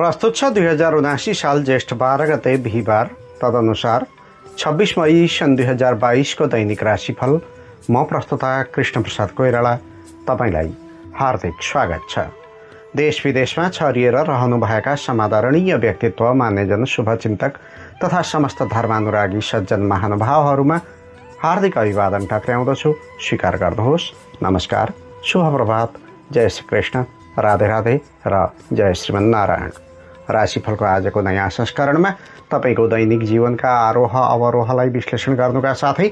प्रस्तुत छ 2079 साल ज्येष्ठ 12 गते बिहिबार, तदनुसार 26 मई सन् 2022 को दैनिक राशिफल। म प्रस्तुता कृष्ण प्रसाद कोइराला तपाईलाई हार्दिक स्वागत छ। देश विदेशमा छरिएर रहनुभएका समादरणीय व्यक्तित्व, मान्यजन, शुभचिन्तक तथा समस्त धर्मानुरागी सज्जन महानुभावहरूमा हार्दिक अभिवादन टक्र्याउँदछु। स्वीकार गर्नुहोस्। नमस्कार, शुभ प्रभात, जय श्री कृष्ण, राधे राधे र जय श्रीमन्नारायण। राशिफलको आजको नयाँ संस्करणमा तपाईको दैनिक जीवनका आरोह अवरोहलाई विश्लेषण गर्नुका साथै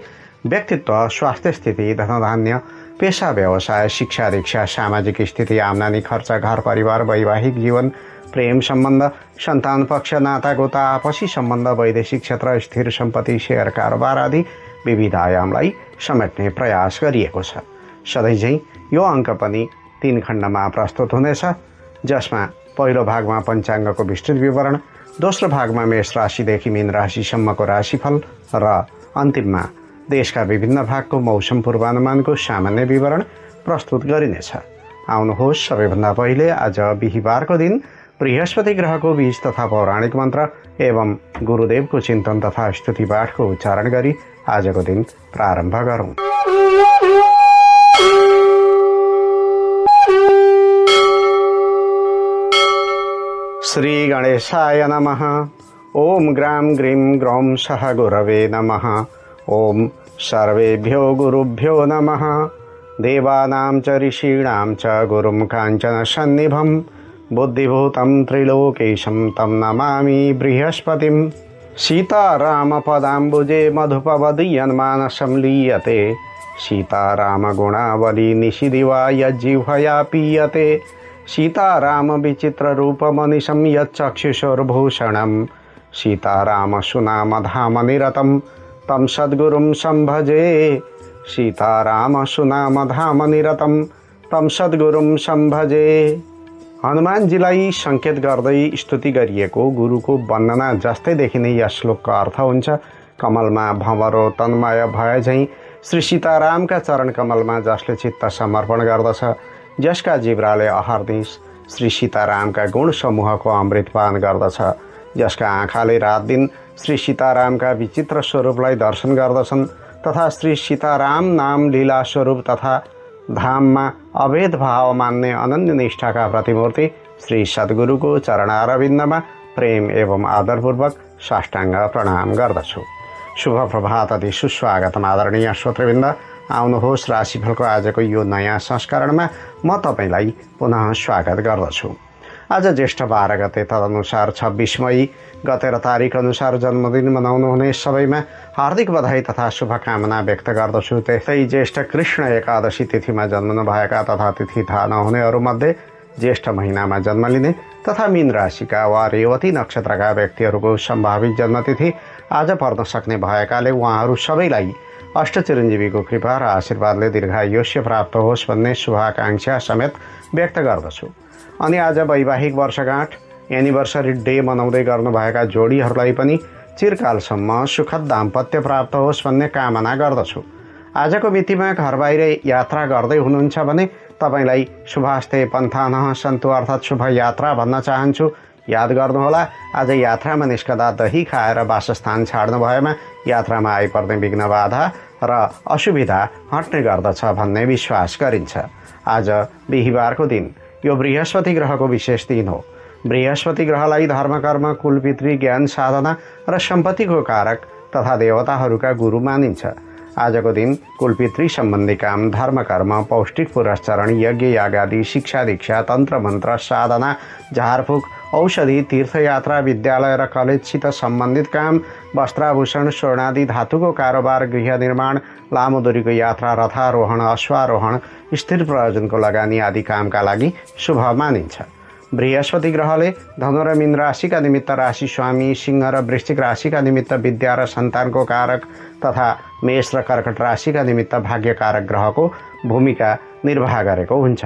व्यक्तित्व, स्वास्थ्य स्थिति, धनधान्य, पेशा, व्यवसाय, शिक्षा दीक्षा, सामाजिक स्थिति, आम्दानी खर्च, घर परिवार, वैवाहिक जीवन, प्रेम सम्बन्ध, सन्तान पक्ष, नातागोता, आपसी सम्बन्ध, वैदेशिक क्षेत्र, स्थिर सम्पत्ति, शेयर कारोबार आदि विविध आयामलाई समेट्ने प्रयास गरिएको छ। सधैँझै यो अङ्क पनि 3 खण्डमा प्रस्तुत हुनेछ, जसमा पहिलो भागमा पञ्चाङ्गको विस्तृत विवरण, दोस्रो भागमा मेष राशिदेखि मीन राशिसम्मको राशिफल र अन्तिममा देशका विभिन्न भागको मौसम पूर्वानुमानको सामान्य विवरण प्रस्तुत गरिनेछ। आउनुहोस्, सबैभन्दा पहिले आज बिहिबारको दिन बृहस्पति ग्रहको बीज तथा पौराणिक मन्त्र एवं गुरुदेवको चिन्तन तथा स्तुति पाठको उच्चारण गरी आजको दिन प्रारम्भ गरौँ। श्री गणेशाय नमः। ओम ग्राम ग्रीम ग्रौम सह गुरवे नमः। ओम सर्वेभ्यो गुरुभ्यो नमः। देवानां च ऋषीणां च गुरुं काञ्चन सन्निभं बुद्धिभूतं त्रिलोकेशं तं नमामि बृहस्पतिं। सीताराम पदाम्बुजे मधुपवदीयन्मानसं लीयते। सीताराम गुणावली निशिदिवा यज्जिह्वया पीयते। सीताराम विचित्ररूपमनिशं यच्चक्षुषोर्भूषणं। सीताराम सुनाम धाम निरतं तं सद्गुरुं संभजे। सीताराम सुनाम धाम निरतं तं सद्गुरुं संभजे। हनुमानजीलाई सङ्केत गर्दै स्तुति गरिएको गुरुको वन्दना जस्तै देखिने यस श्लोकको अर्थ हुन्छ, कमलमा भँवरो तन्मय भए झैँ श्री सीतारामका चरण कमलमा जसले चित्त समर्पण गर्दछ, जसका जिब्राले अहर्निश श्री सीतारामका गुण समूहको अमृतपान गर्दछ, जसका आँखाले रात दिन श्री सीतारामका विचित्र स्वरूपलाई दर्शन गर्दछन् तथा श्री सीताराम नाम लीला स्वरूप तथा धाममा अभेद भाव मान्ने अनन्य निष्ठाका प्रतिमूर्ति श्री सद्गुरुको चरणारविन्दमा प्रेम एवं आदरपूर्वक साष्टाङ्ग प्रणाम गर्दछु। शुभ प्रभात अति सुस्वागतम आदरणीय श्रोतृवृन्द। आउनुहोस्, राशिफलको आजको यो नयाँ संस्करणमा म तपाईलाई पुनः स्वागत गर्दछु। आज ज्येष्ठ 12 गते, तदनुसार 26 मई गते र तारिक अनुसार जन्मदिन मनाउनुहुने सबैमा हार्दिक बधाई तथा शुभकामना व्यक्त गर्दछु। त्यस्तै ज्येष्ठ कृष्ण एकादशी तिथिमा जन्मनुभएका तथा तिथि थाहा नहुनेहरूमध्ये ज्येष्ठ महिनामा जन्म लिने तथा मीन राशिका वा रेवती नक्षत्रका व्यक्तिहरूको सम्भावित जन्मतिथि आज पर्न सक्ने भएकाले उहाँहरू सबैलाई अष्टचिरञ्जीवीको कृपा र आशीर्वादले दीर्घायुष्य प्राप्त होस् भन्ने शुभाकांक्षा समेत व्यक्त गर्दछु। अनि आज वैवाहिक वर्षगाँठ एनिभर्सरी डे मनाउँदै गर्नुभएका जोडीहरूलाई पनि चिरकालसम्म सुखद दाम्पत्य प्राप्त होस् भन्ने कामना गर्दछु। आजको मितिमा घर बाहिर यात्रा गर्दै हुनुहुन्छ भने तपाईलाई शुभास्ते पन्थानः सन्तु अर्थात् शुभ यात्रा भन्न चाहन्छु। याद गर्नुहोला, आज यात्रामा निस्कदा दही खाएर वासस्थान छाड्नु भएमा यात्रामा आइपर्ने विघ्न बाधा र असुविधा हट्ने गर्दछ भन्ने विश्वास गरिन्छ। आज बिहिबारको दिन यो बृहस्पति ग्रहको विशेष दिन हो। बृहस्पति ग्रहलाई धर्मकर्म, कुलपितृ, ज्ञान साधना र सम्पत्तिको कारक तथा देवताहरूका गुरु मानिन्छ। आजको दिन कुलपितृ सम्बन्धी काम, धर्मकर्म, पौष्टिक पुरस्चरण, यज्ञ यागादि, शिक्षा दीक्षा, तन्त्र मन्त्र साधना, झारफुक, औषधि, तीर्थयात्रा, विद्यालय र कलेजसित सम्बन्धित काम, वस्त्राभूषण, स्वर्णादि, धातुको कारोबार, गृह निर्माण, लामो दूरीको यात्रा, रथारोहण, अश्वारोहण, स्थिर प्रयोजनको लगानी आदि कामका लागि शुभ मानिन्छ। बृहस्पति ग्रहले धनु र मीन राशिका निमित्त राशि स्वामी, सिंह र वृश्चिक राशिका निमित्त विद्या र सन्तानको कारक तथा मेष र कर्कट राशिका निमित्त भाग्यकारक ग्रहको भूमिका निर्वाह गरेको हुन्छ।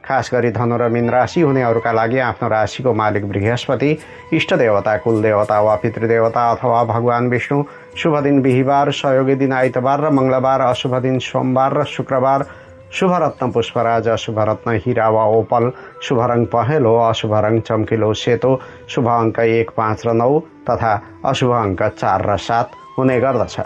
खास गरी धनु र मीन राशि हुनेहरूका लागि आफ्नो राशिको मालिक बृहस्पति, इष्ट देवता, कुल देवता वा पितृदेवता अथवा भगवान विष्णु, शुभ दिन बिहिबार, सहयोगी दिन आइतबार र मङ्गलबार, अशुभ दिन सोमबार र शुक्रबार, शुभ रत्न पुष्पराज, अशुभ रत्न हीरा वा ओपल, शुभ रङ पहेँलो, अशुभ रङ चम्किलो सेतो, शुभ अङ्क 1, 5 र 9 तथा अशुभ अङ्क 4 र 7 हुने गर्दछ।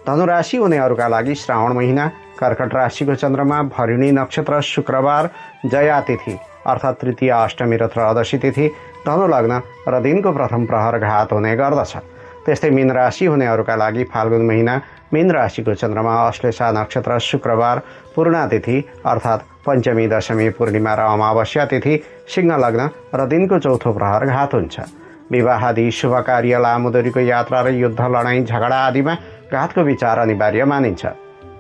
धनुराशि हुनेहरूका लागि श्रावण महिना, कर्कट राशिको चन्द्रमा, भरिणी नक्षत्र, शुक्रबार, जया तिथि अर्थात् तृतीय, अष्टमी र त्रयोदशी तिथि, धनु लग्न र दिनको प्रथम प्रहर घात हुने गर्दछ। त्यस्तै मीन राशि हुनेहरूका लागि फाल्गुन महिना, मीन राशिको चन्द्रमा, अश्लेषा नक्षत्र, शुक्रबार, पूर्णा तिथि अर्थात् पञ्चमी, दशमी, पूर्णिमा र अमावस्या तिथि, सिंह लग्न र दिनको चौथो प्रहर घात हुन्छ। विवाह आदि शुभ कार्य, लामोदरीको यात्रा र युद्ध, लडाईँ झगडा आदिमा घातको विचार अनिवार्य मानिन्छ।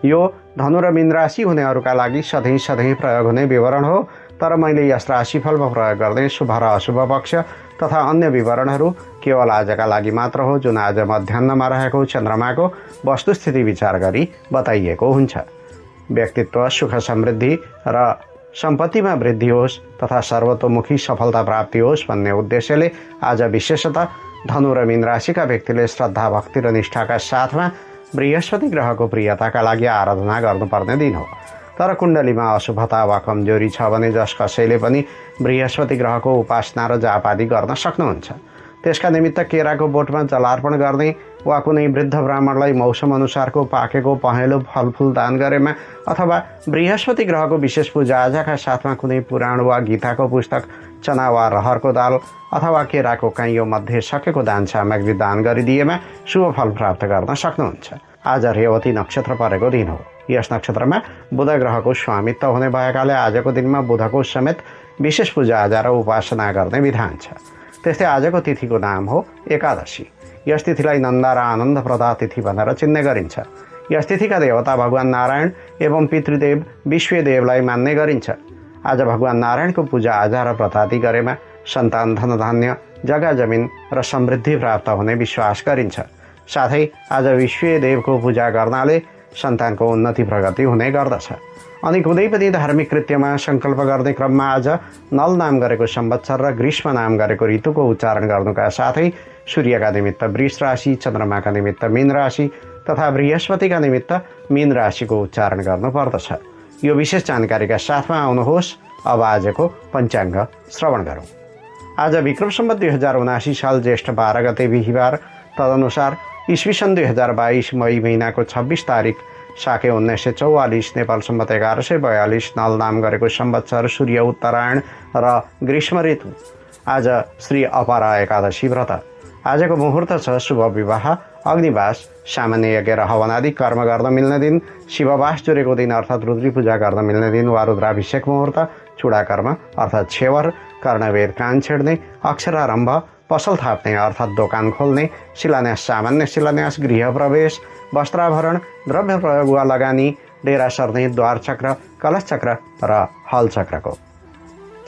यो धनु र मीन राशि हुनेहरूका लागि सधैँ प्रयोग हुने विवरण हो, तर मैले यस राशिफलमा प्रयोग गर्दै शुभ र अशुभ पक्ष तथा अन्य विवरणहरू केवल आजका लागि मात्र हो, जुन आज मध्याह्नमा रहेको चन्द्रमाको वस्तुस्थिति विचार गरी बताइएको हुन्छ। व्यक्तित्व, सुख समृद्धि र सम्पत्तिमा वृद्धि होस् तथा सर्वतोमुखी सफलता प्राप्ति होस् भन्ने उद्देश्यले आज विशेषतः धनु र मीन राशिका व्यक्तिले श्रद्धा, भक्ति र निष्ठाका साथमा बृहस्पति ग्रहको प्रियताका लागि आराधना गर्नुपर्ने दिन हो। तर कुण्डलीमा अशुभता वा कमजोरी छ भने जस कसैले पनि बृहस्पति ग्रहको उपासना र जाप आदि गर्न सक्नुहुन्छ। त्यसका निमित्त केराको बोटमा जलार्पण गर्ने वा कुनै वृद्ध ब्राह्मणलाई मौसम अनुसारको पाकेको पहेँलो फलफुल दान गरेमा अथवा बृहस्पति ग्रहको विशेष पूजाआजाका साथमा कुनै पुराण वा गीताको पुस्तक, चना वा रहरको दाल अथवा केराको काइयो मध्ये सकेको दान सामग्री दान गरिदिएमा शुभ फल प्राप्त गर्न सक्नुहुन्छ। आज रेवती नक्षत्र परेको दिन हो। यस नक्षत्रमा बुध ग्रहको स्वामित्व हुने भएकाले आजको दिनमा बुधको समेत विशेष पूजाआजा र उपासना गर्ने विधान छ। त्यस्तै आजको तिथिको नाम हो एकादशी। यस तिथिलाई नन्दा र आनन्दप्रदा तिथि भनेर चिन्ने गरिन्छ। यस तिथिका देवता भगवान नारायण एवं पितृदेव विश्वदेवलाई मान्ने गरिन्छ। आज भगवान नारायणको पूजाआजा र व्रतादि गरेमा सन्तान, धनधान्य, जग्गा जमिन र समृद्धि प्राप्त हुने विश्वास गरिन्छ। साथै आज विश्वदेवको पूजा गर्नाले सन्तानको उन्नति प्रगति हुने गर्दछ। अनि कुनै पनि धार्मिक कृत्यमा सङ्कल्प गर्ने क्रममा आज नल नाम गरेको संवत्सर र ग्रीष्म नाम गरेको ऋतुको उच्चारण गर्नुका साथै सूर्यका निमित्त वृष राशि, चन्द्रमाका निमित्त मीन राशि तथा बृहस्पतिका निमित्त मीन राशिको उच्चारण गर्नुपर्दछ। यो विशेष जानकारीका साथमा आउनुहोस् अब आजको पञ्चाङ्ग श्रवण गरौँ। आज विक्रम सम्वत 2079 साल ज्येष्ठ 12 गते बिहिबार, तदनुसार ईस्वी सन् 2022 मई महिनाको 26 तारिक साके 1944 नेपाल सम्वत 1142 नल नाम गरेको संवत्सर, सूर्य उत्तरायण र ग्रीष्म ऋतु। आज श्री अपरा एकादशी व्रत। आजको मुहुर्त छ शुभ विवाह, अग्निवास, सामान्य यज्ञ र हवन आदि कर्म गर्न मिल्ने दिन, शिववास जुरेको दिन अर्थात् रुद्री पूजा गर्न मिल्ने दिन वा रुद्राभिषेक मुहुर्त, चूडा कर्म अर्थात् छेवर, कर्णवेद कान छेड्ने, अक्षरारम्भ, पसल थाप्ने अर्थात् दोकान खोल्ने, शिलान्यास, सामान्य शिलान्यास, गृह प्रवेश, वस्त्राभरण, द्रव्य प्रयोग वा लगानी, डेरा सर्ने, द्वार चक्र, कलश चक्र र हल चक्रको।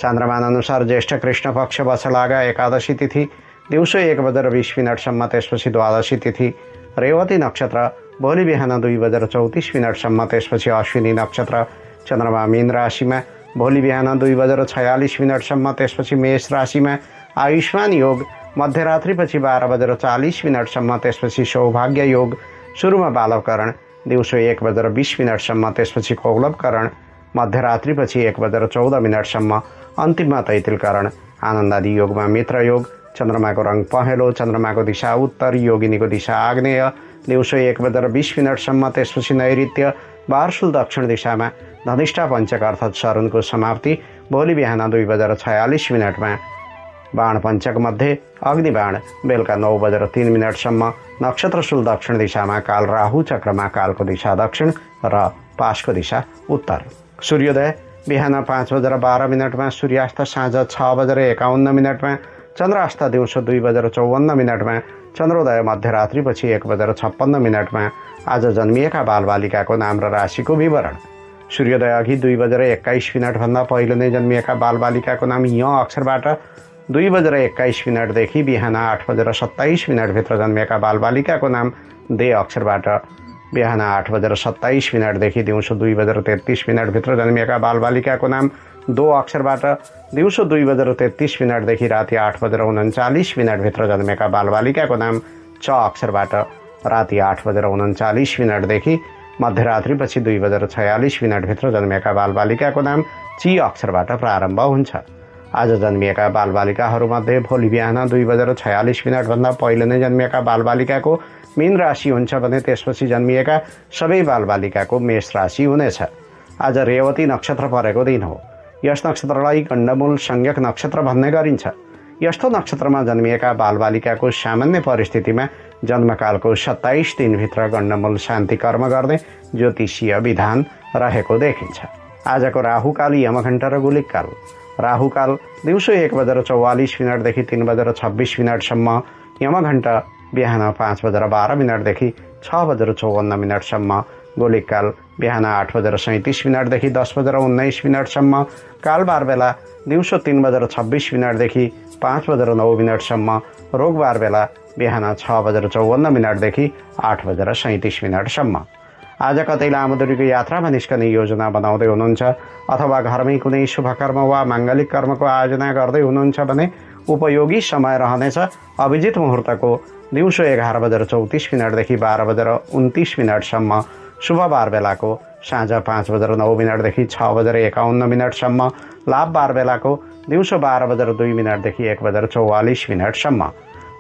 चन्द्रमान अनुसार ज्येष्ठ कृष्ण पक्ष बछलागा एकादशी तिथि दिउँसो 1:20 त्यसपछि द्वादशी तिथि, रेवती नक्षत्र भोलि बिहान 2:34 त्यसपछि अश्विनी नक्षत्र, चन्द्रमा मीन राशिमा भोलि बिहान 2:46 त्यसपछि मेष राशिमा, आयुष्मान योग मध्यरात्रिपछि 12:40 त्यसपछि सौभाग्य योग, सुरुमा बालवकरण दिउँसो 1:20 त्यसपछि कौलवकरण, मध्यरात्रिपछि 1:14 अन्तिममा तैतिलकरण, आनन्दादि योगमा मित्र योग, चन्द्रमाको रङ पहेँलो, चन्द्रमाको दिशा उत्तर, योगिनीको दिशा आग्नेय, दिउँसो 1:20 त्यसपछि नैऋत्य, बारसुल दक्षिण दिशामा, धनिष्ठा पञ्चक अर्थात् सरुनको समाप्ति भोलि बिहान 2:46 बाण पञ्चक मध्ये, अग्निबाण बेलुका 9:03 नक्षत्रशूल दक्षिण दिशामा, काल राहु चक्रमा, कालको दिशा दक्षिण र पासको दिशा उत्तर। सूर्योदय बिहान 5:12 सूर्यास्त साँझ 6:51 चन्द्रास्त दिउँसो 2:54 चन्द्रोदय मध्यरात्रिपछि 1:56 आज जन्मिएका बालबालिकाको नाम र राशिको विवरण। सूर्योदय अघि 2:21 भन्दा पहिले नै जन्मिएका बालबालिकाको नाम य अक्षरबाट, 2:21 देखि बिहान 8:27 भित्र जन्मिएका बालबालिकाको नाम दे अक्षरबाट, बिहान 8:27 देखि दिउँसो 2:33 भित्र जन्मिएका बालबालिकाको नाम दो अक्षरबाट, दिउँसो 2:33 देखि राति 8:39 भित्र जन्मेका बालबालिकाको नाम च अक्षरबाट, राति 8:39 देखि मध्यरात्रिपछि 2:46 जन्मिएका बालबालिकाको नाम ची अक्षरबाट प्रारम्भ हुन्छ। आज जन्मिएका बालबालिकाहरूमध्ये भोलि बिहान 2:46 भन्दा पहिले नै जन्मिएका बालबालिकाको मीन राशि हुन्छ भने त्यसपछि जन्मिएका सबै बालबालिकाको मेष राशि हुनेछ। आज रेवती नक्षत्र परेको दिन हो। यस नक्षत्रलाई गण्डमूल संज्ञक नक्षत्र भन्ने गरिन्छ। यस्तो नक्षत्रमा जन्मिएका बालबालिकाको सामान्य परिस्थितिमा जन्मकालको 27 दिनभित्र गण्डमूल शान्ति कर्म गर्ने ज्योतिषीय विधान रहेको देखिन्छ। आजको राहुकाल, यमघण्ट र गुलिककाल। राहुकाल दिउँसो 1:44 देखि 3:26 यमघण्ट बिहान 5:12 देखि 6:54 गोलिककाल बिहान 8:37 देखि 10:19 कालबार बेला दिउँसो 3:26 देखि 5:09 रोगबार बेला बिहान 6:54 देखि 8:37 आज कतै लामो दूरीको यात्रामा निस्कने योजना बनाउँदै हुनुहुन्छ अथवा घरमै कुनै शुभकर्म वा माङ्गलिक कर्मको आयोजना गर्दै हुनुहुन्छ भने उपयोगी समय रहनेछ। अभिजित मुहुर्तको दिउँसो 11:34 देखि 12:29 शुभबार बेलाको साँझ 5:09 देखि 6:51 लाभबार बेलाको दिउँसो 12:02 देखि 1:44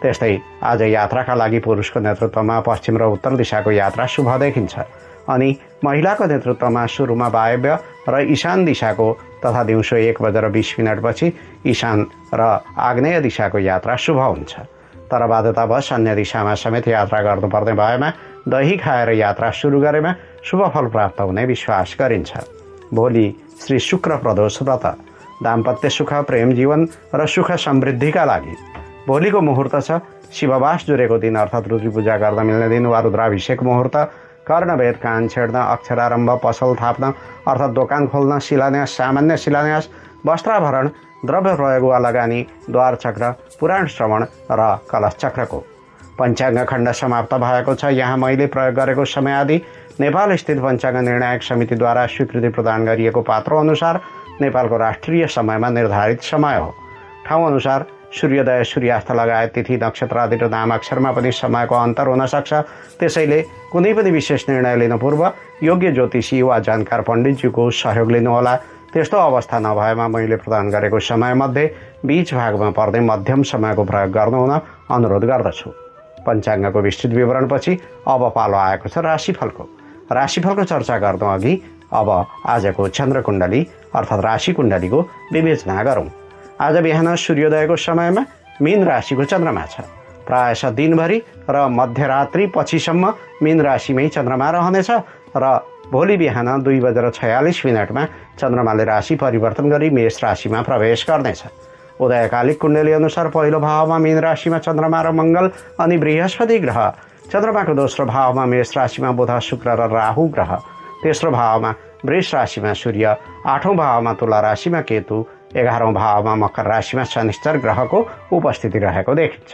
त्यस्तै आज यात्राका लागि पुरुषको नेतृत्वमा पश्चिम र उत्तर दिशाको यात्रा शुभ देखिन्छ अनि महिलाको नेतृत्वमा सुरुमा वायव्य र ईशान दिशाको तथा दिउँसो 1:20 पछि ईशान र आग्नेय दिशाको यात्रा शुभ हुन्छ। तर बाध्यतावश अन्य दिशामा समेत यात्रा गर्नुपर्ने भएमा दही खाएर यात्रा सुरु गरेमा शुभ फल प्राप्त हुने विश्वास गरिन्छ। भोलि श्री शुक्र प्रदोष व्रत, दाम्पत्य सुख, प्रेम जीवन र सुख समृद्धिका लागि भोलिको मुहुर्त छ शिववास जुरेको दिन अर्थात् रुद्री पूजा गर्दा मिल्ने दिन वा रुद्राभिषेक मुहुर्त। कर्णवेद, कान छेड्न, अक्षरारम्भ, पसल थाप्न अर्थात् दोकान खोल्न, शिलान्यास, सामान्य शिलान्यास, वस्त्राभरण, द्रव्य प्रयोग वा लगानी, द्वार चक्र, पुराण श्रवण र कलश चक्रको। पञ्चाङ्ग खण्ड समाप्त भएको छ। यहाँ मैले प्रयोग गरेको समय आदि नेपाल स्थित पञ्चाङ्ग निर्णायक समितिद्वारा स्वीकृति प्रदान गरिएको पात्रो अनुसार नेपालको राष्ट्रिय समयमा निर्धारित समय हो। ठाउँ अनुसार सूर्योदय, सूर्यास्त लगायत तिथि, नक्षत्र आदि र नामाक्षरमा पनि समयको अन्तर हुन सक्छ। त्यसैले कुनै पनि विशेष निर्णय लिनु पूर्व योग्य ज्योतिषी वा जानकार पण्डितज्यूको सहयोग लिनुहोला। त्यस्तो अवस्था नभएमा मैले प्रदान गरेको समयमध्ये बीच भागमा पर्ने मध्यम समयको प्रयोग गर्नुहुन अनुरोध गर्दछु। पञ्चाङ्गको विस्तृत विवरणपछि अब पालो आएको छ राशिफलको। राशिफलको चर्चा गर्नु अघि अब आजको चन्द्रकुण्डली अर्थात् राशि कुण्डलीको विवेचना गरौँ। आज बिहान सूर्योदयको समयमा मीन राशिको चन्द्रमा छ। प्रायः दिनभरि र मध्यरात्रि पछिसम्म मीन राशिमै चन्द्रमा रहनेछ र भोलि बिहान 2:46 चन्द्रमाले राशि परिवर्तन गरी मेष राशिमा प्रवेश गर्नेछ। उदयकालिक कुण्डली अनुसार पहिलो भावमा मीन राशिमा चन्द्रमा र मङ्गल अनि बृहस्पति ग्रह, चन्द्रमाको दोस्रो भावमा मेष राशिमा बुध, शुक्र र राहु ग्रह, तेस्रो भावमा वृष राशिमा सूर्य, आठौँ भावमा तुला राशिमा केतु, 11औं भावमा मकर राशिमा शनिश्चर ग्रहको उपस्थिति रहेको देखिन्छ।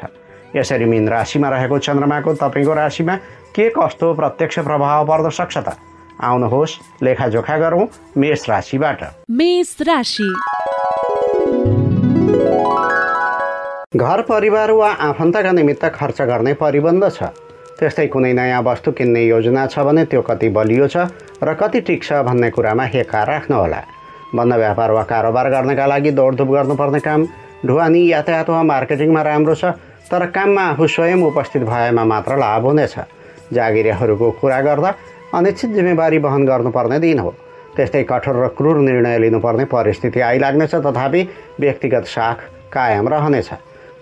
यसरी मीन राशिमा रहेको चन्द्रमाको तपाईको राशिमा के कस्तो प्रत्यक्ष प्रभाव पर्न सक्छ त? आउनुहोस् लेखाजोखा गरौँ मेष राशिबाट। मेष राशि। घर परिवार वा आफन्तका निमित्त खर्च गर्ने परिबन्ध छ। त्यस्तै कुनै नयाँ वस्तु किन्ने योजना छ भने त्यो कति बलियो छ र कति टिक्छ भन्ने कुरामा हेक्का राख्नुहोला। बन्द व्यापार वा कारोबार गर्नका लागि दौडधुप गर्नुपर्ने काम ढुवानी, यातायात वा मार्केटिङमा राम्रो छ, तर काममा आफू स्वयं उपस्थित भएमा मात्र लाभ हुनेछ। जागिरेहरूको कुरा गर्दा अनिश्चित जिम्मेवारी वहन गर्नुपर्ने दिन हो। त्यस्तै कठोर र क्रूर निर्णय लिनुपर्ने परिस्थिति आइलाग्नेछ, तथापि व्यक्तिगत साख कायम रहनेछ।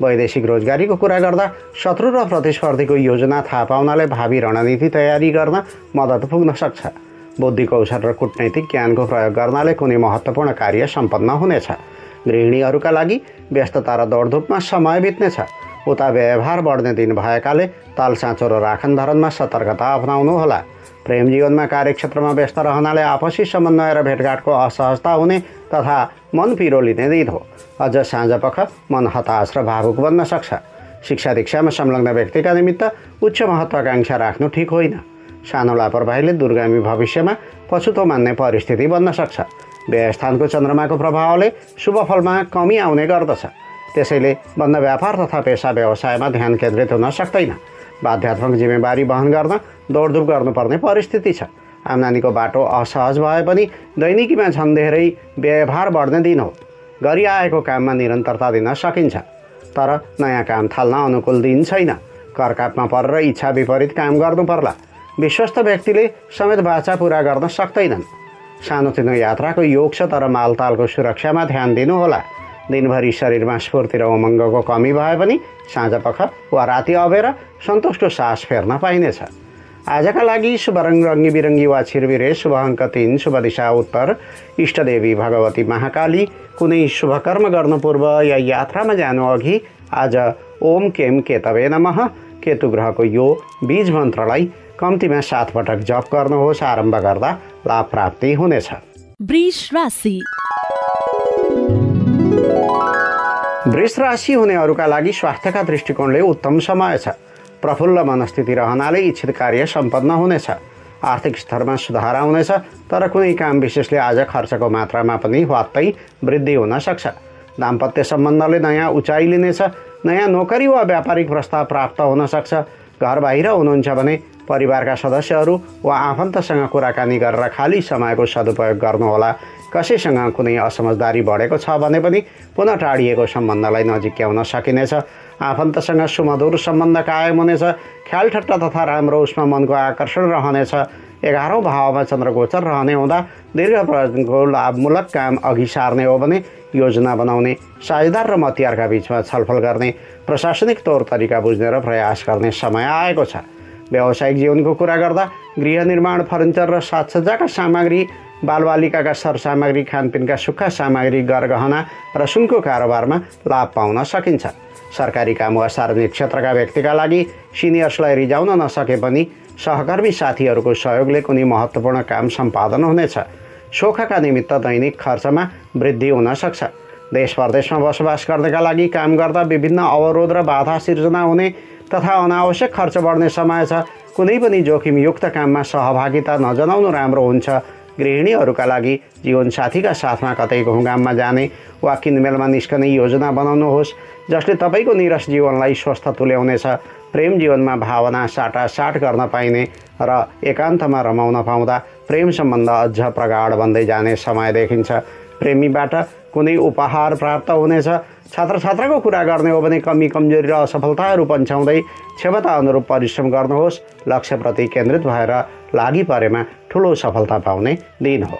वैदेशिक रोजगारीको कुरा गर्दा शत्रु र प्रतिस्पर्धीको योजना थाहा पाउनाले भावी रणनीति तयारी गर्न मद्दत पुग्न सक्छ। बुद्धि, कौशल र कूटनैतिक ज्ञानको प्रयोग गर्नाले कुनै महत्त्वपूर्ण कार्य सम्पन्न हुनेछ। गृहिणीहरूका लागि व्यस्तता र दौडधुपमा समय बित्नेछ। उता व्यवहार बढ्ने दिन भएकाले तालसाँचो र राखनधरनमा सतर्कता अपनाउनुहोला। प्रेम जीवनमा कार्यक्षेत्रमा व्यस्त रहनाले आपसी समन्वय र भेटघाटको असहजता हुने तथा मन पिरो लिने दिन हो। अझ साँझपख मन हताश र भावुक बन्न सक्छ। शिक्षा दीक्षामा संलग्न व्यक्तिका निमित्त उच्च महत्त्वाकांक्षा राख्नु ठिक होइन। सानो लापरवाहीले दूरगामी भविष्यमा पछुतो मान्ने परिस्थिति बन्न सक्छ। व्ययस्थानको चन्द्रमाको प्रभावले शुभ फलमा कमी आउने गर्दछ। त्यसैले बन्द व्यापार तथा पेसा व्यवसायमा ध्यान केन्द्रित हुन सक्दैन। बाध्यात्मक जिम्मेवारी वहन गर्न दौडधुप गर्नुपर्ने परिस्थिति छ। आम्दानीको बाटो असहज भए पनि दैनिकीमा झन् धेरै व्यवहार बढ्ने दिन हो। गरिआएको काममा निरन्तरता दिन सकिन्छ, तर नयाँ काम थाल्न अनुकूल दिन छैन। करकापमा परेर इच्छा विपरीत काम गर्नु पर्ला। विश्वस्त व्यक्तिले समेत बाचा पुरा गर्न सक्दैनन्। सानोतिनो यात्राको योग छ, तर मालतालको सुरक्षामा ध्यान दिनुहोला। दिनभरि शरीरमा स्फूर्ति र उमङ्गको कमी भए पनि साँझपख वा राति अबेर सन्तोषको सास फेर्न पाइनेछ। आजका लागि शुभ रङ रङ्गी बिरङ्गी वा छिरबिरे, शुभ अङ्क 3, शुभ दिशा उत्तर, इष्टदेवी भगवती महाकाली। कुनै शुभ कर्म गर्नु पूर्व या यात्रामा जानु अघि आज ओम केम केतवे नमः केतु ग्रहको यो बीज मन्त्रलाई कम्तीमा 7 पटक जप गर्नुहोस्। आरम्भ गर्दा लाभ प्राप्ति हुनेछ। वृष राशि। वृष राशि हुनेहरूका लागि स्वास्थ्यका दृष्टिकोणले उत्तम समय छ। प्रफुल्ल मनस्थिति रहनाले इच्छित कार्य सम्पन्न हुनेछ। आर्थिक स्तरमा सुधार आउनेछ, तर कुनै काम विशेषले आज खर्चको मात्रामा पनि ह्वात्तै वृद्धि हुन सक्छ। दाम्पत्य सम्बन्धले नयाँ उचाइ लिनेछ। नयाँ नोकरी वा व्यापारिक प्रस्ताव प्राप्त हुन सक्छ। घर बाहिर हुनुहुन्छ भने परिवारका सदस्यहरू वा आफन्तसँग कुराकानी गरेर खाली समयको सदुपयोग गर्नुहोला। कसैसँग कुनै असमझदारी बढेको छ भने पनि पुनः टाढिएको सम्बन्धलाई नजिक्याउन सकिनेछ। आफन्तसँग सुमधुर सम्बन्ध कायम हुनेछ। ख्याल ठट्टा तथा राम्रो उसमा मनको आकर्षण रहनेछ। 11औं भावमा चन्द्रगोचर रहने हुँदा दीर्घ प्रयोजनको लाभमूलक काम अघि सार्ने हो भने योजना बनाउने, साझेदार र मतियारका बीचमा छलफल गर्ने, प्रशासनिक तौर तरिका बुझ्ने र प्रयास गर्ने समय आएको छ। व्यावसायिक जीवनको कुरा गर्दा गृह निर्माण, फर्निचर र साजसज्जाका सामग्री, बालबालिकाका सरसामग्री, खानपिनका सुक्खा सामग्री, गरगहना र सुनको कारोबारमा लाभ पाउन सकिन्छ। सरकारी काम वा सार्वजनिक क्षेत्रका व्यक्तिका लागि सिनियर्सलाई रिजाउन नसके पनि सहकर्मी साथीहरूको सहयोगले कुनै महत्त्वपूर्ण काम सम्पादन हुनेछ। शोखका निमित्त दैनिक खर्चमा वृद्धि हुन सक्छ। देश परदेशमा बसोबास गर्नेका लागि काम गर्दा विभिन्न अवरोध र बाधा सिर्जना हुने तथा अनावश्यक खर्च बढ्ने समय छ। कुनै पनि जोखिमयुक्त काममा सहभागिता नजनाउनु राम्रो हुन्छ। गृहिणीहरूका लागि जीवनसाथीका साथमा कतै घुमघाममा जाने वा किनमेलमा निस्कने योजना बनाउनुहोस्, जसले तपाईँको निरस जीवनलाई स्वस्थ तुल्याउनेछ। प्रेम जीवनमा भावना साटासाट गर्न पाइने र एकान्तमा रमाउन पाउँदा प्रेम सम्बन्ध अझ प्रगाढ बन्दै जाने समय देखिन्छ। प्रेमीबाट कुनै उपहार प्राप्त हुनेछ। छात्र छात्राको कुरा गर्ने हो भने कमी कमजोरी र असफलताहरू पन्छाउँदै क्षमता अनुरूप परिश्रम गर्नुहोस्। लक्ष्यप्रति केन्द्रित भएर लागि परेमा ठुलो सफलता पाउने दिन हो।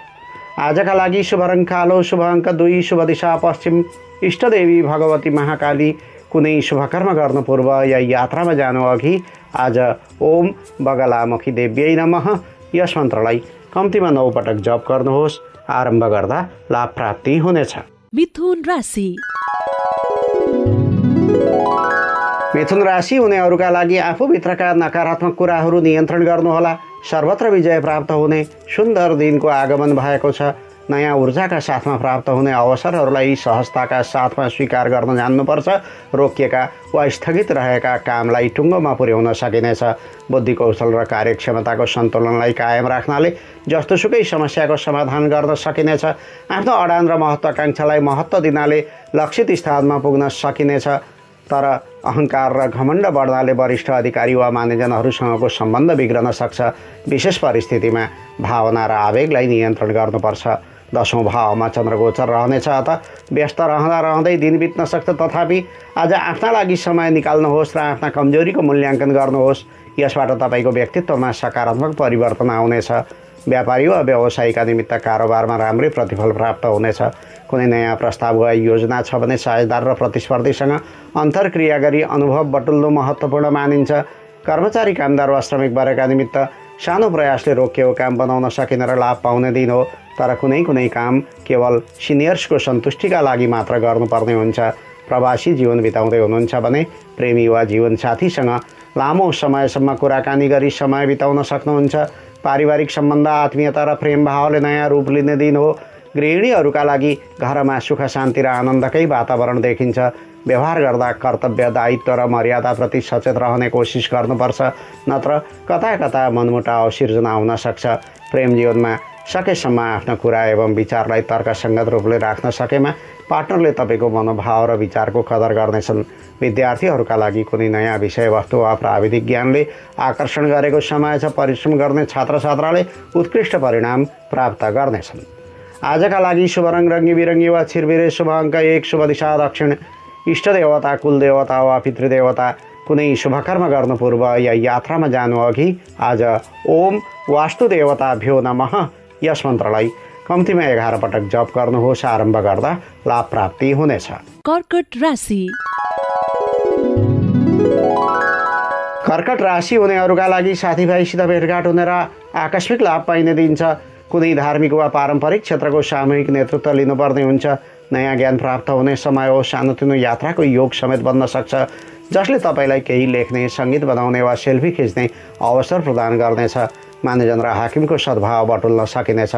आजका लागि शुभ रङ कालो, शुभ अङ्क 2, शुभ दिशा पश्चिम, इष्टदेवी भगवती महाकाली। कुनै शुभ कर्म गर्नु पूर्व या यात्रामा जानु अघि आज ओम बगलामुखी देव्यै नमः यस मन्त्रलाई कम्तीमा 9 पटक जप गर्नुहोस्। आरम्भ गर्दा लाभ प्राप्ति हुनेछ। मिथुन राशि। मिथुन राशि हुनेहरूका लागि आफूभित्रका नकारात्मक कुराहरू नियन्त्रण गर्नुहोला। सर्वत्र विजय प्राप्त हुने सुन्दर दिनको आगमन भएको छ। नयाँ ऊर्जाका साथमा प्राप्त हुने अवसरहरूलाई सहजताका साथमा स्वीकार गर्न जान्नुपर्छ। रोकिएका वा स्थगित रहेका कामलाई टुङ्गोमा पुर्याउन सकिनेछ। बुद्धि कौशल र कार्यक्षमताको सन्तुलनलाई कायम राख्नाले जस्तोसुकै समस्याको समाधान गर्न सकिनेछ। आफ्नो अडान र महत्त्वाकाङ्क्षालाई महत्त्व दिनाले लक्षित स्थानमा पुग्न सकिनेछ। तर अहङ्कार र घमण्ड बढ्नाले वरिष्ठ अधिकारी वा मानिजनहरूसँगको सम्बन्ध बिग्रन सक्छ। विशेष परिस्थितिमा भावना र आवेगलाई नियन्त्रण गर्नुपर्छ। 10औं भावमा चन्द्रगोचर रहनेछ, अत व्यस्त रहँदा रहँदै दिन बित्न सक्छ। तथापि आज आफ्ना लागि समय निकाल्नुहोस् र आफ्ना कमजोरीको मूल्याङ्कन गर्नुहोस्। यसबाट तपाईँको व्यक्तित्वमा सकारात्मक परिवर्तन आउनेछ। व्यापारी वा व्यवसायीका निमित्त कारोबारमा राम्रै प्रतिफल प्राप्त हुनेछ। कुनै नयाँ प्रस्ताव वा योजना छ भने साझेदार र प्रतिस्पर्धीसँग अन्तर्क्रिया गरी अनुभव बटुल्नु महत्त्वपूर्ण मानिन्छ। कर्मचारी, कामदार वा श्रमिक वर्गका निमित्त सानो प्रयासले रोकिएको काम बनाउन सकिने र लाभ पाउने दिन हो। तर कुनै काम केवल सिनियर्सको सन्तुष्टिका लागि मात्र गर्नुपर्ने हुन्छ। प्रवासी जीवन बिताउँदै हुनुहुन्छ भने प्रेमी वा जीवनसाथीसँग लामो समयसम्म कुराकानी गरी समय बिताउन सक्नुहुन्छ। पारिवारिक सम्बन्ध, आत्मीयता र प्रेम भावले नयाँ रूप लिने दिन हो। गृहिणीहरूका लागि घरमा सुख शान्ति र आनन्दकै वातावरण देखिन्छ। व्यवहार गर्दा कर्तव्य, दायित्व र मर्यादाप्रति सचेत रहने कोसिस गर्नुपर्छ, नत्र कता कता मनमुटाव सिर्जना हुन सक्छ। प्रेम जीवनमा सकेसम्म आफ्नो कुरा एवं विचारलाई तर्कसङ्गत रूपले राख्न सकेमा पार्टनरले तपाईँको मनोभाव र विचारको कदर गर्नेछन्। विद्यार्थीहरूका लागि कुनै नयाँ विषयवस्तु वा प्राविधिक ज्ञानले आकर्षण गरेको समय छ। परिश्रम गर्ने छात्रछात्राले उत्कृष्ट परिणाम प्राप्त गर्नेछन्। आजका लागि शुभ रङ रङ्गी बिरङ्गी वा छिरबिरे, शुभ अङ्क 1, शुभ दिशा दक्षिण, इष्ट देवता, कुल देवता वा पितृदेवता, कुनै शुभकर्म गर्नु पूर्व या यात्रामा जानु अघि आज ओम वास्तु देवताभ्यो नमः यस मन्त्रलाई कम्तीमा 11 पटक जप गर्नुहोस्। आरम्भ गर्दा लाभ प्राप्ति हुनेछ। कर्कट राशि। कर्कट राशि हुनेहरूका लागि साथीभाइसित भेटघाट हुने र आकस्मिक लाभ पाइने दिन्छ। कुनै धार्मिक वा पारम्परिक क्षेत्रको सामूहिक नेतृत्व लिनुपर्ने हुन्छ। नयाँ ज्ञान प्राप्त हुने समय हो। सानोतिनो यात्राको योग समेत बन्न सक्छ, जसले तपाईँलाई केही लेख्ने, सङ्गीत बनाउने वा सेल्फी खिच्ने अवसर प्रदान गर्नेछ। मान्यजन र हाकिमको सद्भाव बटुल्न सकिनेछ।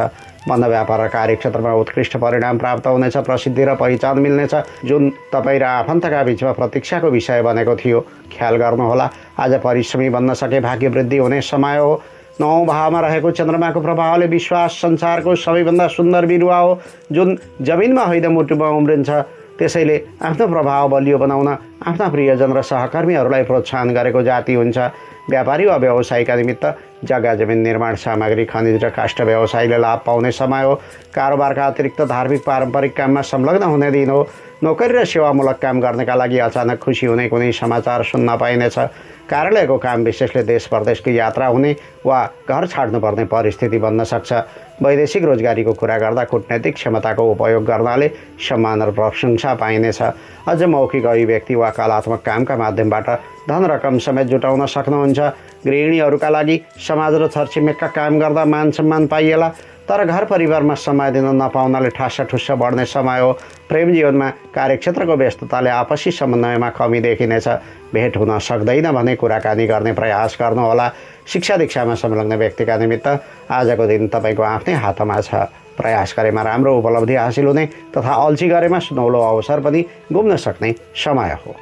बन्द व्यापार र कार्यक्षेत्रमा उत्कृष्ट परिणाम प्राप्त हुनेछ। प्रसिद्धि र पहिचान मिल्नेछ, जुन तपाईँ र आफन्तका बिचमा प्रतीक्षाको विषय बनेको थियो। ख्याल गर्नुहोला, आज परिश्रमी बन्न सके भाग्य वृद्धि हुने समय हो। 9औं भावमा रहेको चन्द्रमाको प्रभावले विश्वास संसारको सबैभन्दा सुन्दर बिरुवा हो, जुन जमिनमा होइन मुटुमा उम्रिन्छ। त्यसैले आफ्नो प्रभाव बलियो बनाउन आफ्ना प्रियजन र सहकर्मीहरूलाई प्रोत्साहन गरेको जाति हुन्छ। व्यापारी वा व्यवसायीका निमित्त जग्गा जमिन, निर्माण सामग्री, खनिज र काष्ठ व्यवसायीले लाभ पाउने समय हो। कारोबारका अतिरिक्त धार्मिक पारम्परिक काममा संलग्न हुने दिन हो। नोकरी र सेवामूलक काम गर्नेका लागि अचानक खुसी हुने कुनै समाचार सुन्न पाइनेछ। कार्यालयको काम विशेषले देश परदेशको यात्रा हुने वा घर छाड्नुपर्ने परिस्थिति बन्न सक्छ। वैदेशिक रोजगारीको कुरा गर्दा कूटनैतिक क्षमताको उपयोग गर्नाले सम्मान र प्रशंसा पाइनेछ। अझ मौखिक अभिव्यक्ति वा कलात्मक कामका माध्यमबाट धन रकम समेत जुटाउन सक्नुहुन्छ। गृहिणीहरूका लागि समाज र छरछिमेकका काम गर्दा मान सम्मान पाइएला, तर घर परिवारमा समय दिन नपाउनाले ठास्सा बढ्ने समय हो। प्रेम जीवनमा कार्यक्षेत्रको व्यस्तताले आपसी समन्वयमा कमी देखिनेछ। भेट हुन सक्दैन भने कुराकानी गर्ने प्रयास गर्नुहोला। शिक्षा दीक्षामा संलग्न व्यक्तिका निमित्त आजको दिन तपाईँको आफ्नै हातमा छ। प्रयास गरेमा राम्रो उपलब्धि हासिल हुने तथा अल्छी गरेमा सुनौलो अवसर पनि गुम्न सक्ने समय हो।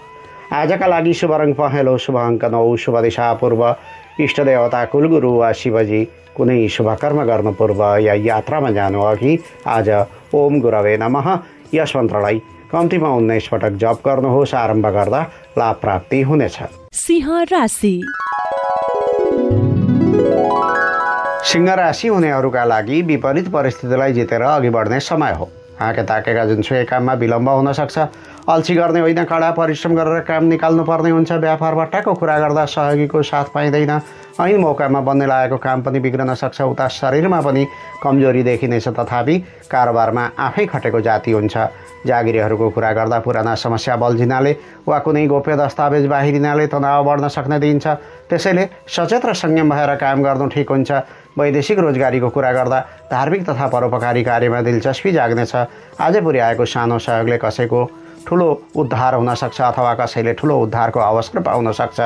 आजका लागि शुभ रङ पहेँलो, शुभ अङ्क 9, शुभ दिशा पूर्व, इष्ट देवता कुलगुरु वा शिवजी। कुनै शुभकर्म गर्नु पूर्व या यात्रामा जानु अघि आज ओम गुरवे नमः यस मन्त्रलाई कम्तीमा 19 पटक जप गर्नुहोस्। आरम्भ गर्दा लाभ प्राप्ति हुनेछ। सिंह राशि। सिंह राशि हुनेहरूका लागि विपरीत परिस्थितिलाई जितेर अघि बढ्ने समय हो। आँके ताकेका जुनसुकै काममा विलम्ब हुन सक्छ। अल्छी गर्ने होइन, कडा परिश्रम गरेर काम निकाल्नुपर्ने हुन्छ। व्यापारबट्टाको कुरा गर्दा सहयोगीको साथ पाइँदैन। ऐन मौकामा बन्ने लागेको काम पनि बिग्रन सक्छ। उता शरीरमा पनि कमजोरी देखिनेछ, तथापि कारोबारमा आफै खटेको जाति हुन्छ। जागिरीहरूको कुरा गर्दा पुराना समस्या बल्झिनाले वा कुनै गोप्य दस्तावेज बाहिरिनाले तनाव बढ्न सक्ने दिन्छ। त्यसैले सचेत र संयम भएर काम गर्नु ठिक हुन्छ। वैदेशिक रोजगारीको कुरा गर्दा धार्मिक तथा परोपकारी कार्यमा दिलचस्पी जाग्नेछ। आज पुर्याएको सानो सहयोगले कसैको ठुलो उद्धार हुन सक्छ अथवा कसैले ठुलो उद्धारको अवसर पाउन सक्छ।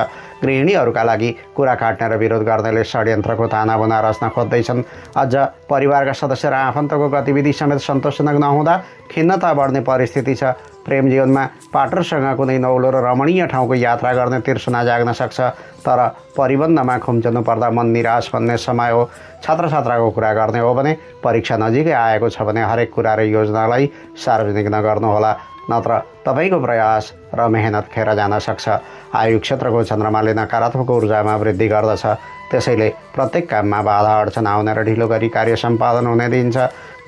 गृहिणीहरूका लागि कुरा काट्ने र विरोध गर्नेले षड्यन्त्रको तानाबाना रच्न खोज्दैछन्। अझ परिवारका सदस्य र आफन्तको गतिविधि समेत सन्तोषजनक नहुँदा खिन्नता बढ्ने परिस्थिति छ। प्रेम जीवनमा पार्टनरसँग कुनै नौलो र रमणीय ठाउँको यात्रा गर्ने तिर्सना जाग्न सक्छ, तर परिबन्धमा खुम्चनु पर्दा मन निराश बन्ने समय हो। छात्रछात्राको कुरा गर्ने हो भने परीक्षा नजिकै आएको छ भने हरेक कुरा र योजनालाई सार्वजनिक नगर्नुहोला, नत्र तपाईँको प्रयास र मेहनत खेर जान सक्छ। आयु क्षेत्रको चन्द्रमाले नकारात्मक ऊर्जामा वृद्धि गर्दछ। त्यसैले प्रत्येक काममा बाधा अडचन आउने र ढिलो गरी कार्य सम्पादन हुने दिन्छ।